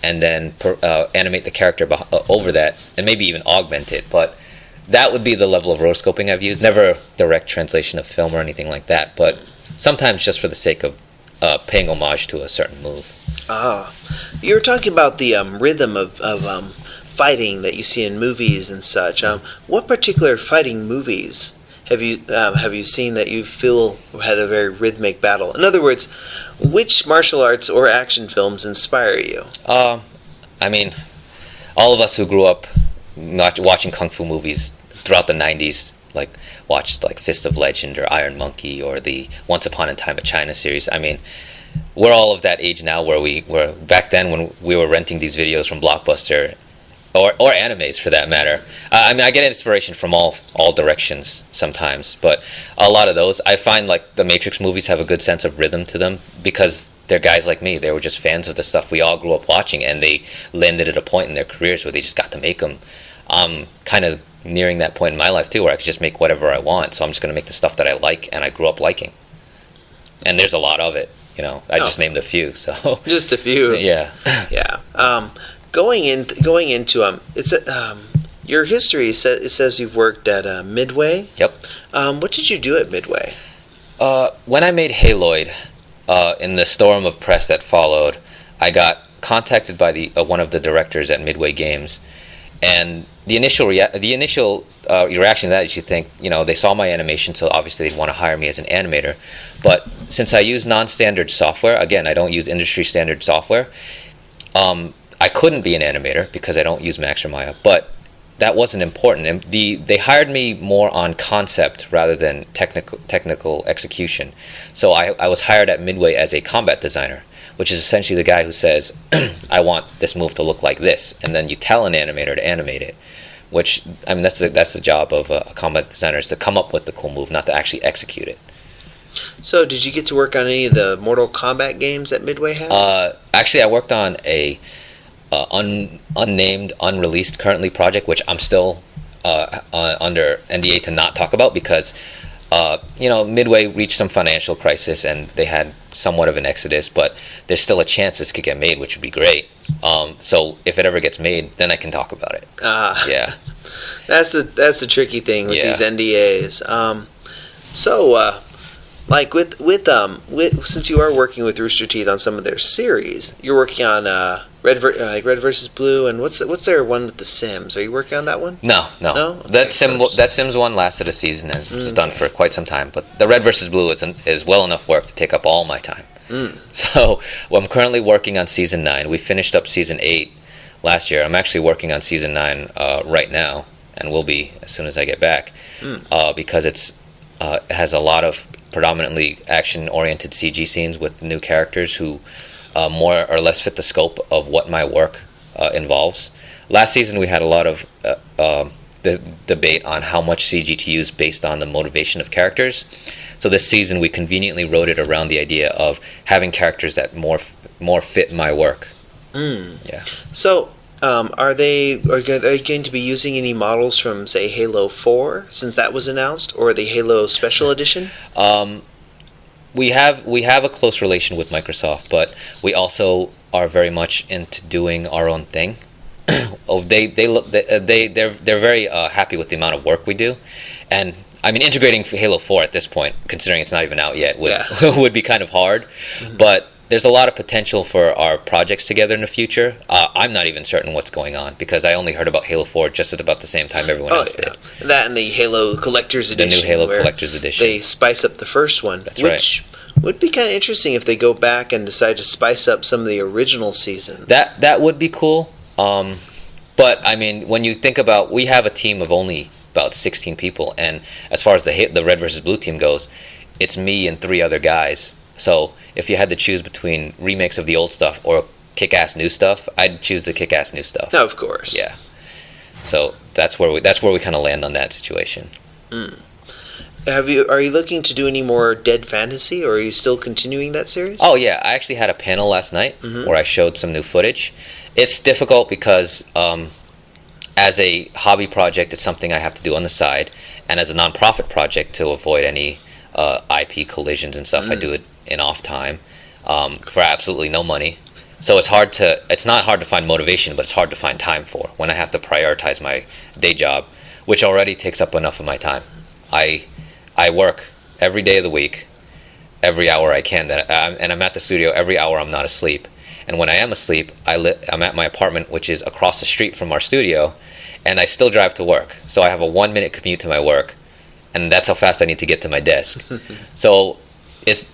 and then animate the character over that, and maybe even augment it. But that would be the level of rotoscoping I've used. Never direct translation of film or anything like that, but sometimes just for the sake of paying homage to a certain move. You were talking about the rhythm of fighting that you see in movies and such. What particular fighting movies have you seen that you feel had a very rhythmic battle? In other words, which martial arts or action films inspire you? I mean, all of us who grew up watching kung fu movies throughout the 90s, like watched like Fist of Legend or Iron Monkey or the Once Upon a Time in China series. I mean, we're all of that age now where we were back then when we were renting these videos from Blockbuster or animes for that matter. I mean, I get inspiration from all directions sometimes, but a lot of those, I find like the Matrix movies have a good sense of rhythm to them because they're guys like me. They were just fans of the stuff we all grew up watching, and they landed at a point in their careers where they just got to make them. I'm kind of nearing that point in my life too, where I could just make whatever I want. So I'm just going to make the stuff that I like and I grew up liking. And there's a lot of it, I just named a few. So just a few. Yeah. Yeah. Going into it's your history. It says you've worked at Midway. Yep. What did you do at Midway? When I made Haloid, in the storm of press that followed, I got contacted by one of the directors at Midway Games, and the initial reaction to that is you think, they saw my animation, so obviously they'd want to hire me as an animator. But since I use non-standard software, again, I don't use industry standard software, I couldn't be an animator because I don't use Max or Maya. But that wasn't important. And they hired me more on concept rather than technical execution. So I was hired at Midway as a combat designer, which is essentially the guy who says, I want this move to look like this, and then you tell an animator to animate it. Which, I mean, that's the job of a combat designer, is to come up with the cool move, not to actually execute it. So, did you get to work on any of the Mortal Kombat games that Midway has? Actually, I worked on a unnamed, unreleased currently project, which I'm still under NDA to not talk about because, Midway reached some financial crisis and they had somewhat of an exodus, but there's still a chance this could get made, which would be great. So if it ever gets made, then I can talk about it. Yeah. That's the tricky thing with these NDAs. Like with since you are working with Rooster Teeth on some of their series, you're working on Red versus Blue, and what's their one with the Sims? Are you working on that one? No. Okay, that Sims one lasted a season, and was done for quite some time. But the Red versus Blue is well enough work to take up all my time. So I'm currently working on season 9. We finished up season 8 last year. I'm actually working on season 9 right now, and will be as soon as I get back, because it has a lot of predominantly action-oriented CG scenes with new characters who more or less fit the scope of what my work involves. Last season we had a lot of the debate on how much CG to use based on the motivation of characters. So this season we conveniently wrote it around the idea of having characters that more fit my work. Yeah. So are they going to be using any models from, say, Halo 4 since that was announced, or the Halo Special Edition? We have a close relation with Microsoft, but we also are very much into doing our own thing. They're very happy with the amount of work we do, and I mean integrating Halo 4 at this point, considering it's not even out yet, would be kind of hard, but there's a lot of potential for our projects together in the future. I'm not even certain what's going on because I only heard about Halo 4 just at about the same time everyone else did. That and the Halo Collector's Edition. The new Halo Collector's Edition. They spice up the first one. That's which would be kind of interesting if they go back and decide to spice up some of the original seasons. That would be cool. But, I mean, when you think about, we have a team of only about 16 people, and as far as the Red versus Blue team goes, it's me and 3 other guys. So if you had to choose between remakes of the old stuff or kick-ass new stuff, I'd choose the kick-ass new stuff. No, of course. Yeah. So that's where we kind of land on that situation. Are you looking to do any more Dead Fantasy, or are you still continuing that series? Oh yeah, I actually had a panel last night where I showed some new footage. It's difficult because as a hobby project, it's something I have to do on the side, and as a non-profit project, to avoid any IP collisions and stuff, I do it in off time for absolutely no money. So it's not hard to find motivation, but it's hard to find time for when I have to prioritize my day job, which already takes up enough of my time. I work every day of the week, every hour I can, and I'm at the studio every hour I'm not asleep. And when I am asleep, I'm at my apartment, which is across the street from our studio, and I still drive to work. So I have a 1-minute commute to my work, and that's how fast I need to get to my desk. So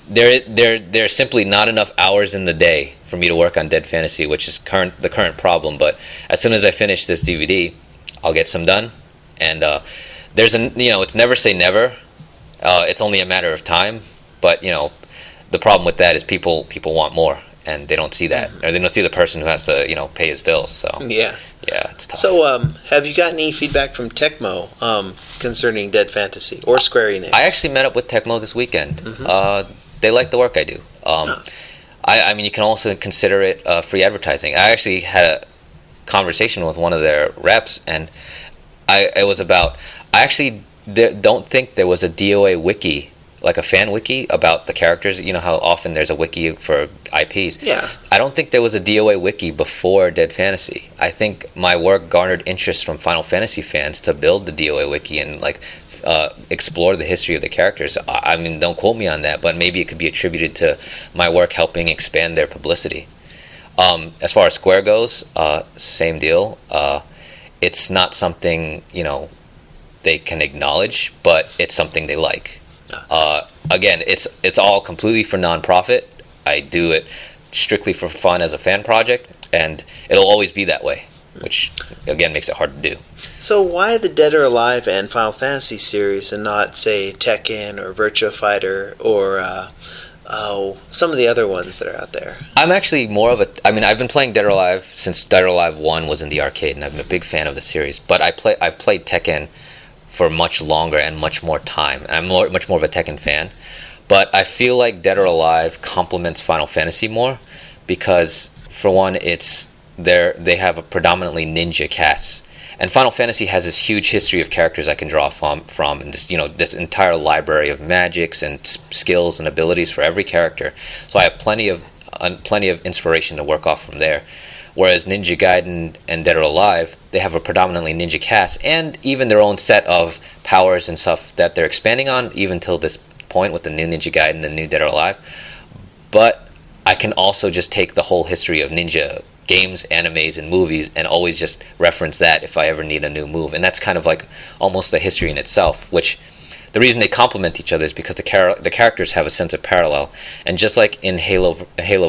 there's simply not enough hours in the day for me to work on Dead Fantasy, which is the current problem. But as soon as I finish this DVD, I'll get some done. And it's never say never. It's only a matter of time. But the problem with that is people want more, and they don't see that, or they don't see the person who has to pay his bills. So yeah, it's tough. So have you gotten any feedback from Tecmo concerning Dead Fantasy or Square Enix? I actually met up with Tecmo this weekend. They like the work I do. I mean, you can also consider it free advertising. I actually had a conversation with one of their reps, and I actually don't think there was a DOA wiki, like a fan wiki about the characters. You know how often there's a wiki for IPs? Yeah. I don't think there was a DOA wiki before Dead Fantasy. I think my work garnered interest from Final Fantasy fans to build the DOA wiki and explore the history of the characters. I mean, don't quote me on that, but maybe it could be attributed to my work helping expand their publicity. As far as Square goes, same deal. It's not something they can acknowledge, but it's something they like. Again, it's all completely for nonprofit. I do it strictly for fun as a fan project, and it'll always be that way, which again makes it hard to do. So why the Dead or Alive and Final Fantasy series and not, say, Tekken or Virtua Fighter or some of the other ones that are out there? I'm actually more of a... I mean, I've been playing Dead or Alive since Dead or Alive 1 was in the arcade, and I'm a big fan of the series. But I've played Tekken for much longer and much more time. And I'm much more of a Tekken fan. But I feel like Dead or Alive complements Final Fantasy more because, for one, they have a predominantly ninja cast. And Final Fantasy has this huge history of characters I can draw from and this entire library of magics and skills and abilities for every character. So I have plenty of inspiration to work off from there. Whereas Ninja Gaiden and Dead or Alive, they have a predominantly ninja cast and even their own set of powers and stuff that they're expanding on even till this point with the new Ninja Gaiden and the new Dead or Alive. But I can also just take the whole history of ninja games, animes, and movies and always just reference that if I ever need a new move. And that's kind of like almost a history in itself, which the reason they complement each other is because the characters have a sense of parallel. And just like in Halo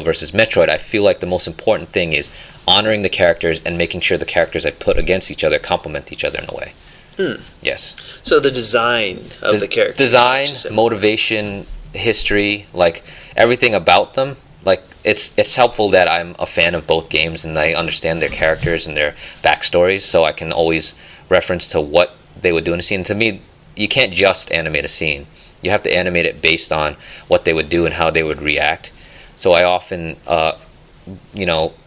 versus Metroid, I feel like the most important thing is honoring the characters and making sure the characters I put against each other complement each other in a way. Yes. So the design of the characters. Design, motivation, history, like everything about them. Like it's helpful that I'm a fan of both games and I understand their characters and their backstories, so I can always reference to what they would do in a scene. To me, you can't just animate a scene. You have to animate it based on what they would do and how they would react. So I often, I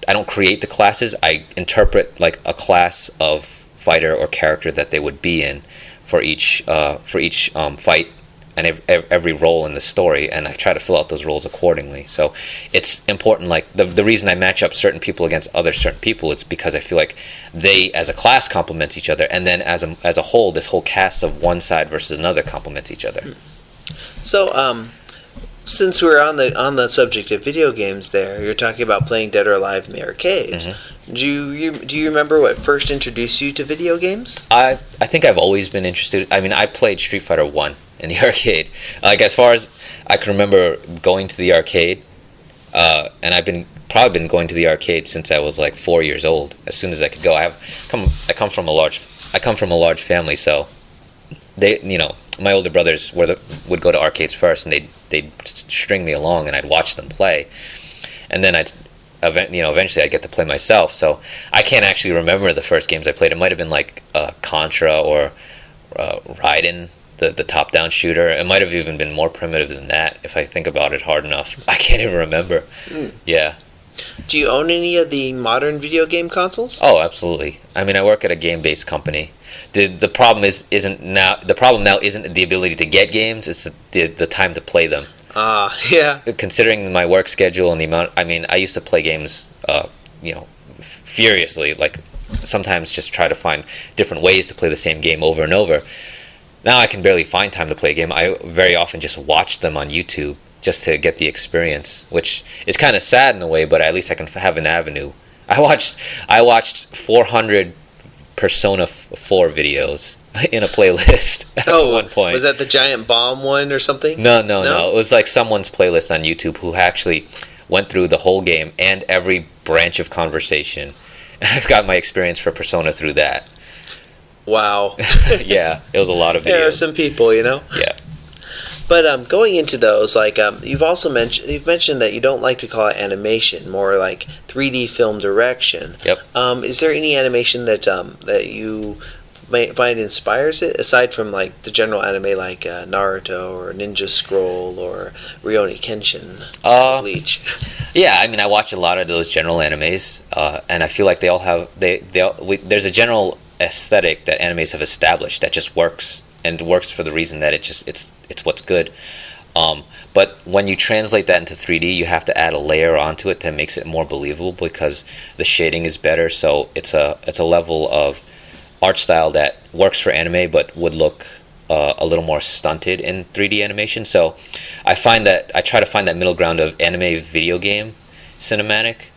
don't create the classes. I interpret like a class of fighter or character that they would be in for each fight and every role in the story, and I try to fill out those roles accordingly. So it's important, like the reason I match up certain people against other certain people, it's because I feel like they as a class complements each other, and then as a whole, this whole cast of one side versus another complements each other. So since we're on the subject of video games there, you're talking about playing Dead or Alive in the arcades. Mm-hmm. Do you remember what first introduced you to video games? I think I've always been interested. I mean, I played Street Fighter 1 in the arcade. Like, as far as I can remember going to the arcade, and I've probably been going to the arcade since I was like 4 years old. As soon as I could go, I come from a large family, so they, my older brothers would go to arcades first, and they'd string me along, and I'd watch them play, and then eventually I'd get to play myself. So I can't actually remember the first games I played. It might have been like Contra or Raiden, the top-down shooter. It might have even been more primitive than that if I think about it hard enough. I can't even remember. Yeah. Do you own any of the modern video game consoles? Oh, absolutely. I mean, I work at a game-based company. The problem now isn't the ability to get games, it's the time to play them. Yeah. Considering my work schedule and the amount, I mean, I used to play games, furiously, like sometimes just try to find different ways to play the same game over and over. Now I can barely find time to play a game. I very often just watch them on YouTube just to get the experience, which is kind of sad in a way, but at least I can have an avenue. I watched 400 Persona 4 videos in a playlist at one point. Was that the giant bomb one or something? No. It was like someone's playlist on YouTube who actually went through the whole game and every branch of conversation. And I've got my experience for Persona through that. Wow. Yeah, it was a lot of videos. There are some people, Yeah. But going into those, like you've mentioned that you don't like to call it animation, more like 3D film direction. Yep. Is there any animation that you find inspires it, aside from like the general anime like Naruto or Ninja Scroll or Rurouni Kenshin, Bleach? Yeah, I mean, I watch a lot of those general animes, and I feel like they all have there's a general aesthetic that animes have established that just works, and works for the reason that it's what's good. But when you translate that into 3D, you have to add a layer onto it that makes it more believable because the shading is better. So it's a level of art style that works for anime, but would look a little more stunted in 3D animation. So I try to find that middle ground of anime video game cinematic.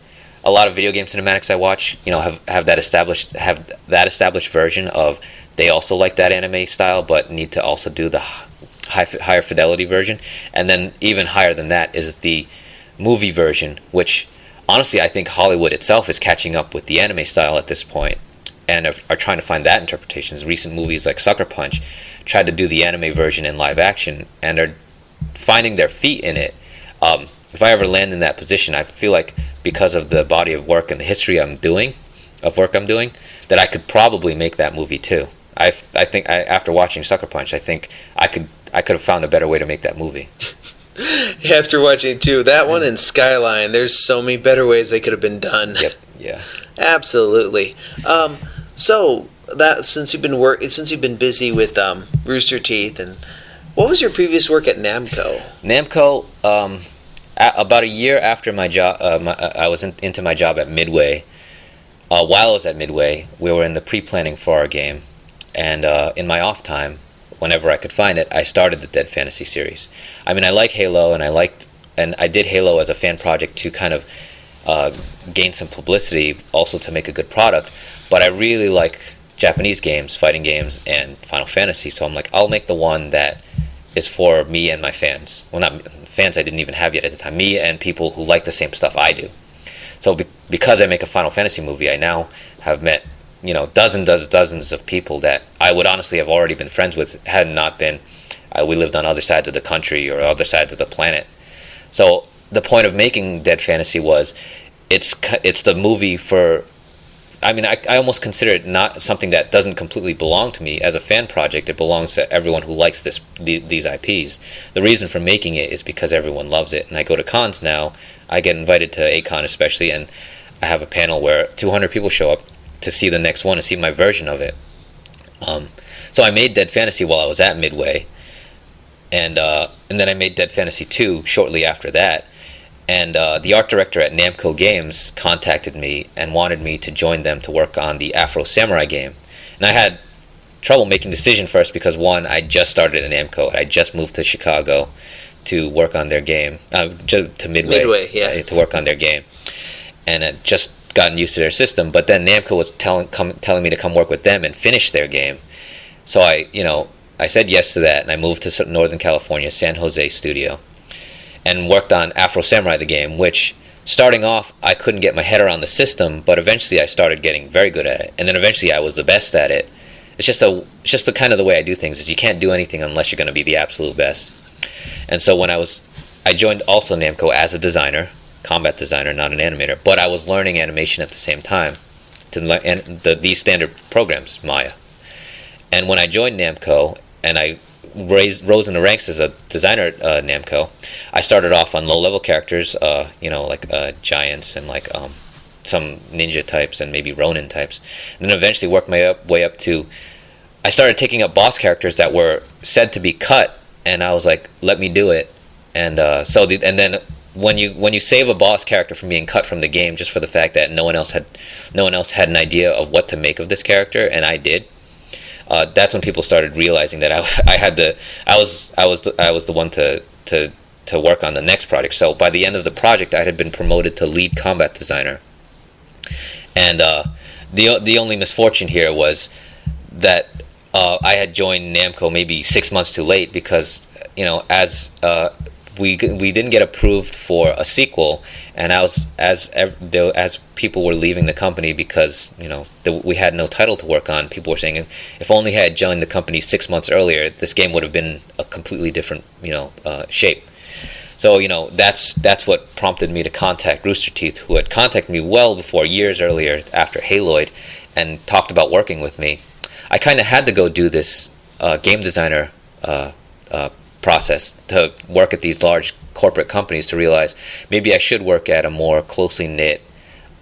a lot of video game cinematics I watch, have that established version of they also like that anime style, but need to also do the higher fidelity version, and then even higher than that is the movie version, which honestly I think Hollywood itself is catching up with the anime style at this point, and are trying to find that interpretations. Recent movies like Sucker Punch tried to do the anime version in live action and are finding their feet in it. If I ever land in that position, I feel like because of the body of work and the history I'm doing, that I could probably make that movie too. I think after watching Sucker Punch, I think I could have found a better way to make that movie. After watching too, that one and Skyline, there's so many better ways they could have been done. Yep. Yeah. Absolutely. So that since you've been busy with Rooster Teeth, and what was your previous work at Namco? Namco, about a year after my job, I was into my job at Midway. While I was at Midway, we were in the pre-planning for our game, and in my off time, whenever I could find it, I started the Dead Fantasy series. I mean, I like Halo, and I did Halo as a fan project to kind of gain some publicity, also to make a good product. But I really like Japanese games, fighting games, and Final Fantasy. So I'm like, I'll make the one that is for me and my fans. Well, not fans I didn't even have yet at the time. Me and people who like the same stuff I do. So because I make a Final Fantasy movie, I now have met dozens of people that I would honestly have already been friends with had not been we lived on other sides of the country or other sides of the planet. So the point of making Dead Fantasy was it's the movie for. I mean, I almost consider it not something that doesn't completely belong to me as a fan project. It belongs to everyone who likes these IPs. The reason for making it is because everyone loves it. And I go to cons now. I get invited to A-Con especially, and I have a panel where 200 people show up to see the next one and see my version of it. So I made Dead Fantasy while I was at Midway, and then I made Dead Fantasy 2 shortly after that. And the art director at Namco Games contacted me and wanted me to join them to work on the Afro Samurai game. And I had trouble making the decision first because, one, I just started at Namco. I just moved to Chicago to work on their game, to Midway, to work on their game. And I'd just gotten used to their system. But then Namco was telling me to come work with them and finish their game. So I said yes to that, and I moved to Northern California, San Jose studio, and worked on Afro Samurai the game, which starting off I couldn't get my head around the system, but eventually I started getting very good at it, and then eventually I was the best at it. It's just the kind of the way I do things is you can't do anything unless you're going to be the absolute best. And so when I joined also Namco as a designer, combat designer, not an animator, but I was learning animation at the same time to learn these standard programs, Maya. And when I joined Namco and I rose in the ranks as a designer at Namco, I started off on low-level characters, like giants and like some ninja types and maybe Ronin types. And then eventually worked my way up to, I started taking up boss characters that were said to be cut, and I was like, let me do it. And and then when you save a boss character from being cut from the game just for the fact that no one else had an idea of what to make of this character, and I did. That's when people started realizing that I was the one to work on the next project. So by the end of the project, I had been promoted to lead combat designer. And the only misfortune here was that I had joined Namco maybe 6 months too late because as we didn't get approved for a sequel, and as people were leaving the company because we had no title to work on, people were saying if only I had joined the company 6 months earlier, this game would have been a completely different shape. So that's what prompted me to contact Rooster Teeth, who had contacted me well before, years earlier after Haloid, and talked about working with me. I kind of had to go do this game designer process to work at these large corporate companies to realize maybe I should work at a more closely knit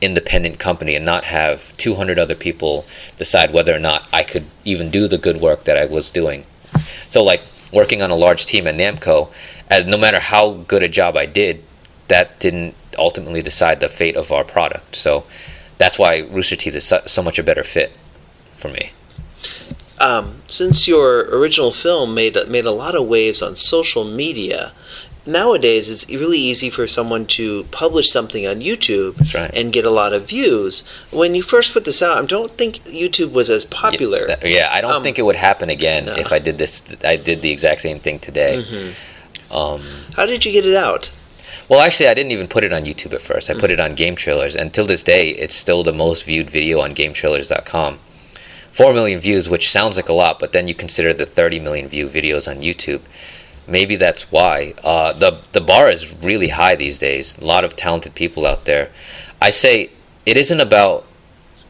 independent company and not have 200 other people decide whether or not I could even do the good work that I was doing. So like working on a large team at Namco, no matter how good a job I did, that didn't ultimately decide the fate of our product. So that's why Rooster Teeth is so much a better fit for me. Since your original film made a lot of waves on social media, nowadays it's really easy for someone to publish something on YouTube That's right. and get a lot of views. When you first put this out, I don't think YouTube was as popular. I don't think it would happen again if I did this. I did the exact same thing today. How did you get it out? Well, actually, I didn't even put it on YouTube at first. I put it on Game Trailers, and till this day, it's still the most viewed video on GameTrailers.com. 4 million views, which sounds like a lot, but then you consider the 30 million view videos on YouTube. Maybe that's why. The bar is really high these days. A lot of talented people out there. I say it isn't about,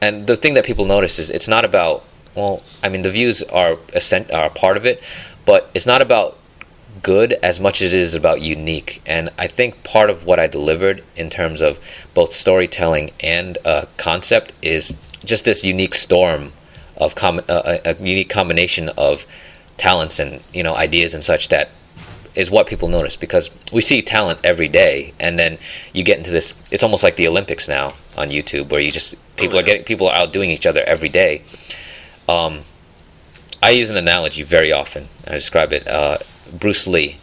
and the thing that people notice is it's not about, well, I mean, the views are a part of it, but it's not about good as much as it is about unique. And I think part of what I delivered in terms of both storytelling and concept is just this unique storm of a unique combination of talents and ideas and such that is what people notice, because we see talent every day, and then you get into this, it's almost like the Olympics now on YouTube, where you just people are outdoing each other every day. I use an analogy very often. I describe it. Bruce Lee.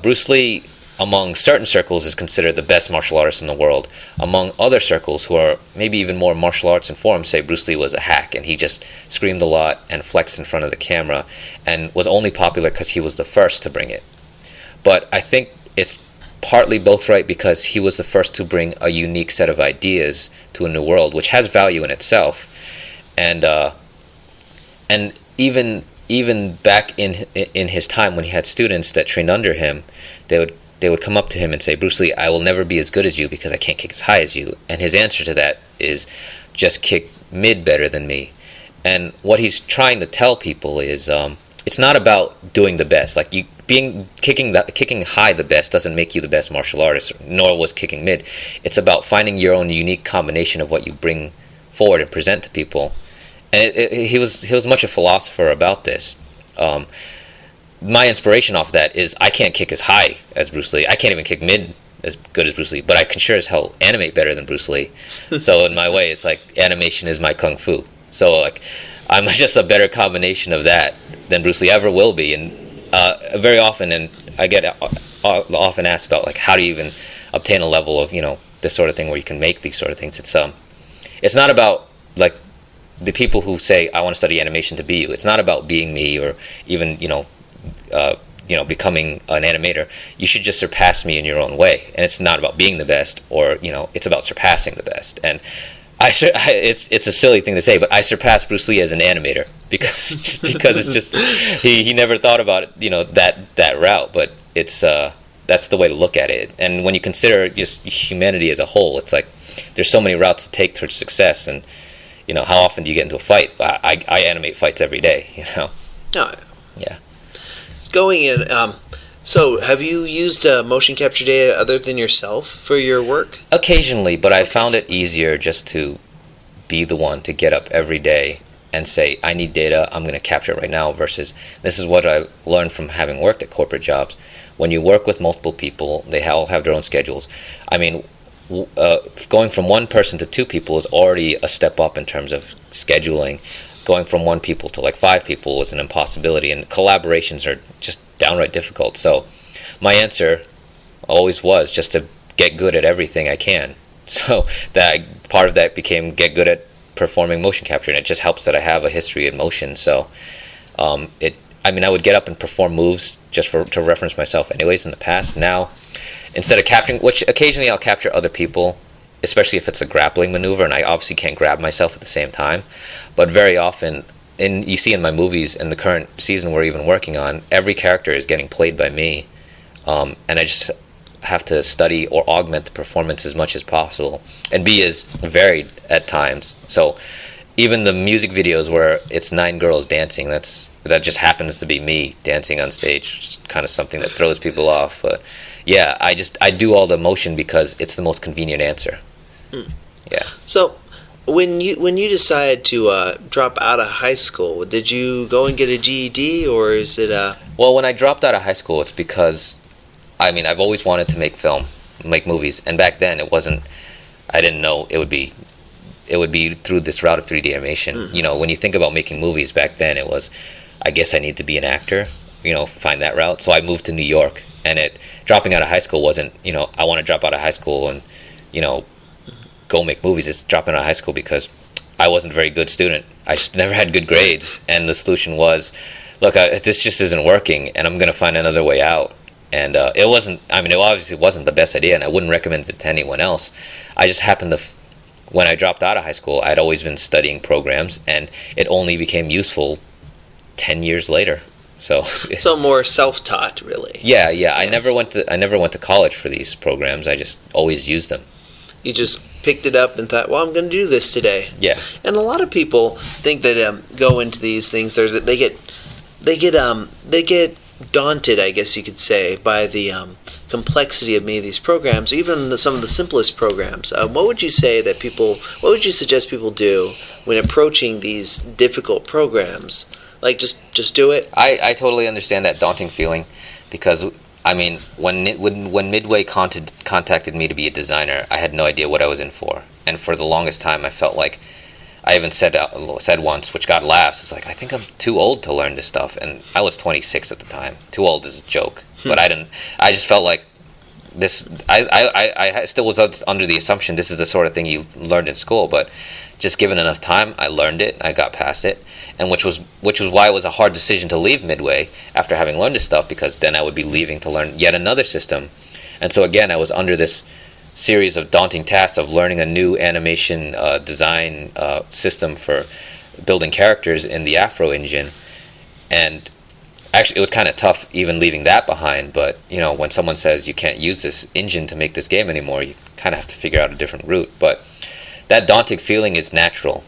Bruce Lee, among certain circles, is considered the best martial artist in the world. Among other circles, who are maybe even more martial arts informed, say Bruce Lee was a hack and he just screamed a lot and flexed in front of the camera and was only popular because he was the first to bring it. But I think it's partly both right, because he was the first to bring a unique set of ideas to a new world, which has value in itself. And even back in his time when he had students that trained under him, they would come up to him and say, "Bruce Lee, I will never be as good as you because I can't kick as high as you." And his answer to that is, "Just kick mid better than me." And what he's trying to tell people is, it's not about doing the best. Like kicking high the best doesn't make you the best martial artist, nor was kicking mid. It's about finding your own unique combination of what you bring forward and present to people. And he was much a philosopher about this. My inspiration off that is, I can't kick as high as Bruce Lee. I can't even kick mid as good as Bruce Lee, but I can sure as hell animate better than Bruce Lee. So in my way, it's like animation is my kung fu. So like, I'm just a better combination of that than Bruce Lee ever will be. And very often, and I get often asked about, like, how do you even obtain a level of this sort of thing where you can make these sort of things. It's not about, like, the people who say, "I want to study animation to be you." It's not about being me, or even becoming an animator. You should just surpass me in your own way. And it's not about being the best, or it's about surpassing the best. And it's a silly thing to say, but I surpassed Bruce Lee as an animator because it's just he never thought about it, that route. But it's that's the way to look at it. And when you consider just humanity as a whole, it's like there's so many routes to take towards success. And how often do you get into a fight? I animate fights every day. Oh, yeah. Going in. So, have you used motion capture data other than yourself for your work? Occasionally, but I found it easier just to be the one to get up every day and say, "I need data, I'm going to capture it right now," versus, this is what I learned from having worked at corporate jobs. When you work with multiple people, they all have their own schedules. I mean, going from one person to two people is already a step up in terms of scheduling. Going from one people to like 5 people is an impossibility, and collaborations are just downright difficult. So my answer always was just to get good at everything I can. So that part of that became get good at performing motion capture, and it just helps that I have a history in motion. So I would get up and perform moves just to reference myself anyways in the past. Now, instead of capturing, which occasionally I'll capture other people, especially if it's a grappling maneuver, and I obviously can't grab myself at the same time. But very often, you see in my movies, in the current season we're even working on, every character is getting played by me. And I just have to study or augment the performance as much as possible and be as varied at times. So even the music videos where it's 9 girls dancing, that just happens to be me dancing on stage. It's kind of something that throws people off. But yeah, I do all the motion because it's the most convenient answer. Yeah. So when you decided to drop out of high school, did you go and get a GED, or is it Well, when I dropped out of high school, it's because I've always wanted to make movies, and back then I didn't know it would be through this route of 3D animation. When you think about making movies back then, it was, I guess I need to be an actor, find that route. So I moved to New York, and dropping out of high school wasn't, I want to drop out of high school and, go make movies. It's dropping out of high school because I wasn't a very good student. I just never had good grades, and the solution was, look, this just isn't working, and I'm going to find another way out. And it obviously wasn't the best idea, and I wouldn't recommend it to anyone else. I just happened to, when I dropped out of high school, I'd always been studying programs, and it only became useful 10 years later. So more self-taught, really. Yeah. I never went to college for these programs. I just always used them. You just picked it up and thought, well, I'm going to do this today. Yeah. And a lot of people think that go into these things. They get daunted, I guess you could say, by the complexity of many of these programs, even some of the simplest programs. What would you suggest people do when approaching these difficult programs? Like, just do it? I totally understand that daunting feeling, because when Midway contacted me to be a designer, I had no idea what I was in for, and for the longest time I felt like, I even said once, which got laughs, it's like, I think I'm too old to learn this stuff, and I was 26 at the time. Too old is a joke, but I just felt like this. I still was under the assumption this is the sort of thing you learned in school, but just given enough time, I learned it, I got past it, and which was why it was a hard decision to leave Midway after having learned this stuff, because then I would be leaving to learn yet another system. And so again, I was under this series of daunting tasks of learning a new animation design system for building characters in the Afro engine, and actually it was kind of tough even leaving that behind. But when someone says you can't use this engine to make this game anymore, you kind of have to figure out a different route. But that daunting feeling is natural,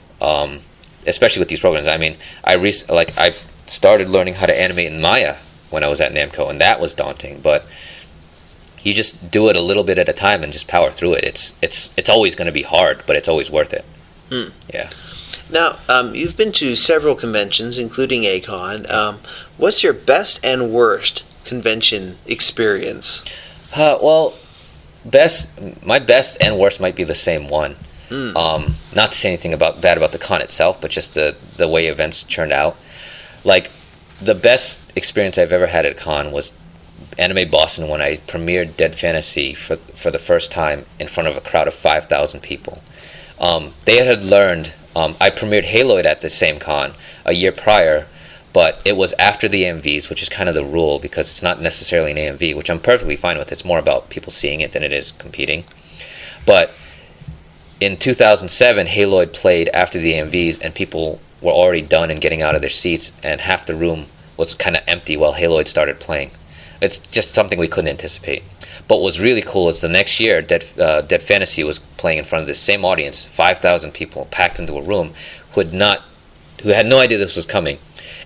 especially with these programs. I started learning how to animate in Maya when I was at Namco, and that was daunting, but you just do it a little bit at a time and just power through it. It's always going to be hard, but it's always worth it. Yeah. Now, you've been to several conventions, including A-Kon. What's your best and worst convention experience? Well, my best and worst might be the same one. Not to say anything bad about the con itself, but just the way events turned out. Like, the best experience I've ever had at a con was Anime Boston, when I premiered Dead Fantasy for the first time in front of a crowd of 5,000 people. They had learned, I premiered Haloid at the same con a year prior, but it was after the AMVs, which is kind of the rule, because it's not necessarily an AMV, which I'm perfectly fine with. It's more about people seeing it than it is competing. But in 2007, Haloid played after the AMVs, and people were already done and getting out of their seats, and half the room was kind of empty while Haloid started playing. It's just something we couldn't anticipate. But what was really cool is the next year, Dead Fantasy was playing in front of the same audience, 5,000 people packed into a room who had no idea this was coming.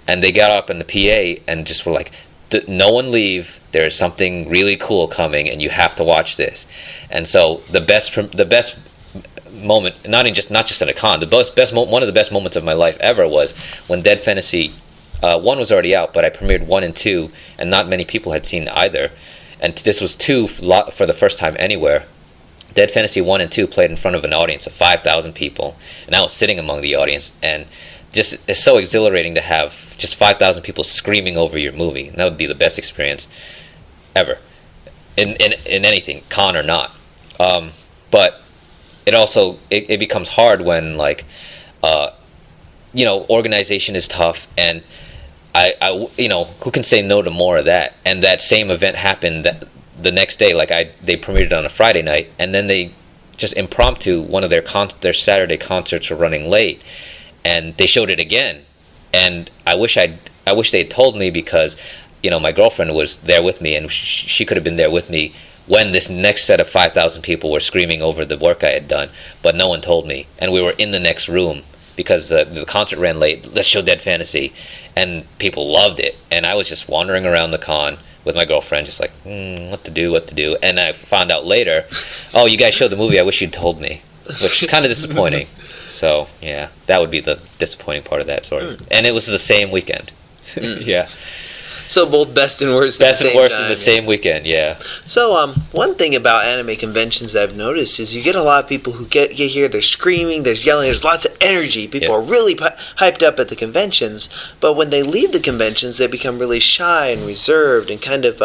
And they got up in the PA and just were like, no one leave, there's something really cool coming and you have to watch this. And so the best moment, not just at a con, one of the best moments of my life ever was when Dead Fantasy 1 was already out, but I premiered 1 and 2, and not many people had seen either. And this was 2 for the first time anywhere. Dead Fantasy 1 and 2 played in front of an audience of 5,000 people, and I was sitting among the audience, and just it's so exhilarating to have just 5,000 people screaming over your movie. And that would be the best experience ever, in anything, con or not. But it also it becomes hard when, like, organization is tough, and I who can say no to more of that? And that same event happened the next day. Like, they premiered it on a Friday night, and then they just impromptu, one of their Saturday concerts were running late, and they showed it again. And I wish they had told me, because my girlfriend was there with me, and she could have been there with me when this next set of 5,000 people were screaming over the work I had done. But no one told me, and we were in the next room because the concert ran late. Let's show Dead Fantasy, and people loved it. And I was just wandering around the con with my girlfriend, just like, what to do. And I found out later, oh, you guys showed the movie, I wish you'd told me, which is kind of disappointing. So yeah, that would be the disappointing part of that sort of. And it was the same weekend. Yeah. So both best and worst. Best and worst time, in the same weekend. Yeah. So one thing about anime conventions I've noticed is you get a lot of people who get here. They're screaming, they're yelling. There's lots of energy. People are really hyped up at the conventions. But when they leave the conventions, they become really shy and reserved and kind of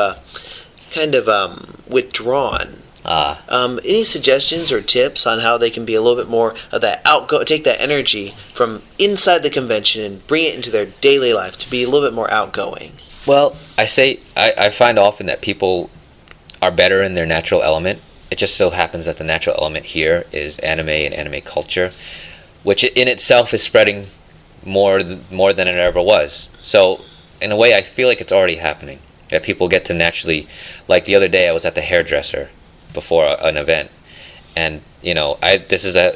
withdrawn. Any suggestions or tips on how they can be a little bit more of that take that energy from inside the convention and bring it into their daily life to be a little bit more outgoing? Well, I find often that people are better in their natural element. It just so happens that the natural element here is anime and anime culture, which in itself is spreading more than it ever was. So in a way, I feel like it's already happening. That people get to naturally, like the other day I was at the hairdresser before an event, and this is a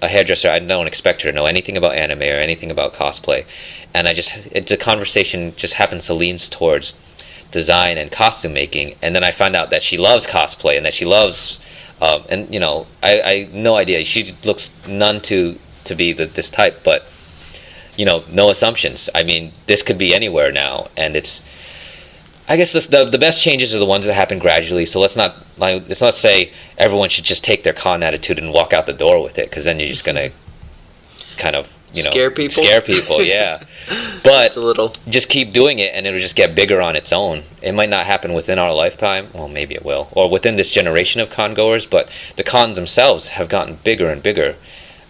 hairdresser. I don't expect her to know anything about anime or anything about cosplay, and the conversation just happens to lean towards design and costume making, and then I find out that she loves cosplay and that she loves I no idea. She looks none to be this type, but no assumptions. I mean, this could be anywhere now, and I guess the best changes are the ones that happen gradually. So let's not say everyone should just take their con attitude and walk out the door with it, because then you're just gonna kind of scare people. Yeah. But just a little. Just keep doing it, and it'll just get bigger on its own. It might not happen within our lifetime. Well, maybe it will, or within this generation of con goers. But the cons themselves have gotten bigger and bigger.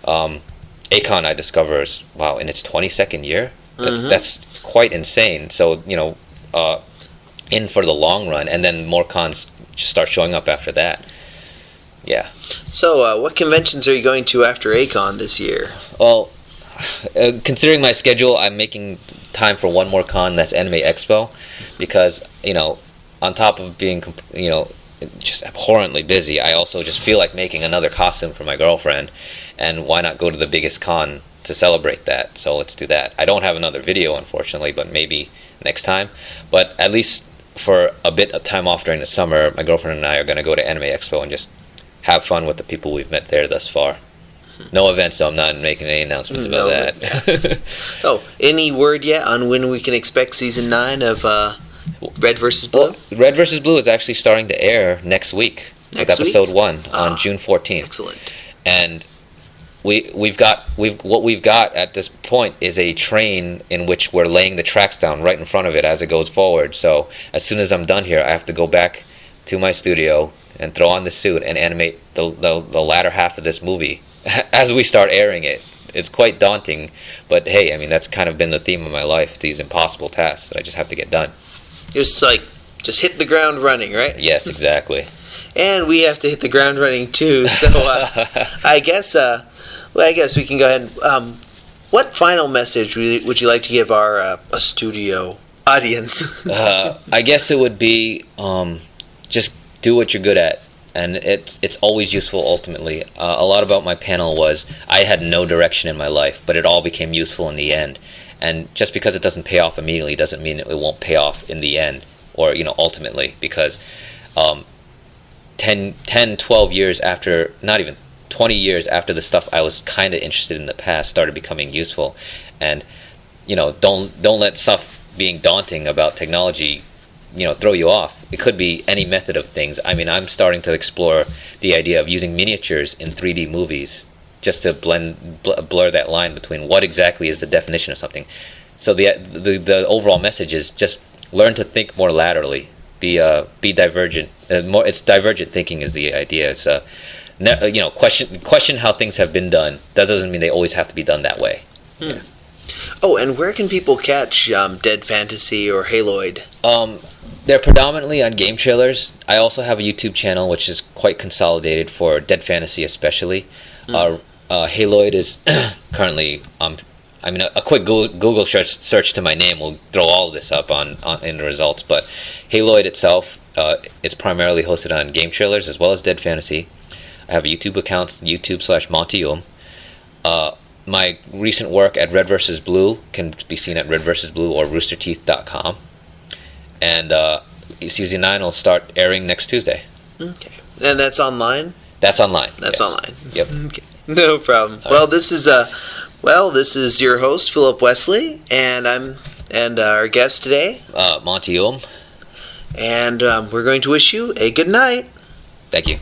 A-Con, I discover, is in its 22nd year. That's quite insane. So in for the long run, and then more cons just start showing up after that. Yeah. So, what conventions are you going to after A-Con this year? Well, considering my schedule, I'm making time for one more con. That's Anime Expo, because on top of being just abhorrently busy, I also just feel like making another costume for my girlfriend, and why not go to the biggest con to celebrate that? So let's do that. I don't have another video, unfortunately, but maybe next time. But at least for a bit of time off during the summer, my girlfriend and I are going to go to Anime Expo and just have fun with the people we've met there thus far. No events, so I'm not making any announcements about that. Oh, any word yet on when we can expect season 9 of Red vs. Blue? Well, Red vs. Blue is actually starting to air next week. With episode 1 on June 14th. Excellent. And what we've got at this point is a train in which we're laying the tracks down right in front of it as it goes forward. So as soon as I'm done here, I have to go back to my studio and throw on the suit and animate the latter half of this movie as we start airing it. It's quite daunting, but hey, I mean, that's kind of been the theme of my life, these impossible tasks that I just have to get done. Just hit the ground running, right? Yes, exactly. And we have to hit the ground running too, so I guess we can go ahead and what final message would you like to give our studio audience? I guess it would be just do what you're good at, and it's always useful ultimately. A lot about my panel was I had no direction in my life, but it all became useful in the end. And just because it doesn't pay off immediately doesn't mean it won't pay off in the end, or ultimately, because 10, 12 years after, not even 20 years after the stuff I was kind of interested in the past started becoming useful. And don't let stuff being daunting about technology throw you off. It could be any method of things. I mean, I'm starting to explore the idea of using miniatures in 3D movies just to blur that line between what exactly is the definition of something. So the overall message is just learn to think more laterally. Be divergent. It's divergent thinking is the idea. It's question how things have been done. That doesn't mean they always have to be done that way. Yeah. Oh, and where can people catch Dead Fantasy or Haloid? They're predominantly on Game Trailers. I also have a YouTube channel which is quite consolidated for Dead Fantasy especially. Haloid is currently a quick Google search to my name will throw all of this up in the results, but Haloid itself, it's primarily hosted on Game Trailers as well as Dead Fantasy. I have a YouTube account, YouTube/Montium. My recent work at Red vs. Blue can be seen at Red vs. Blue or roosterteeth.com. And season 9 will start airing next Tuesday. Okay. And that's online? That's online. That's online. Yep. Okay. No problem. Well, this is your host, Philip Wesley, and I'm And our guest today, Monty Ulam. and we're going to wish you a good night. Thank you.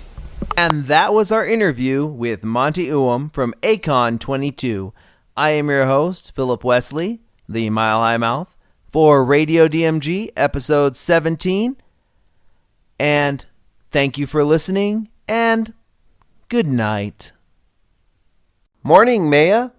And that was our interview with Monty Ulam from Acon 22. I am your host, Philip Wesley, the Mile High Mouth, for Radio DMG, episode 17. And thank you for listening, and good night. Morning, Maya.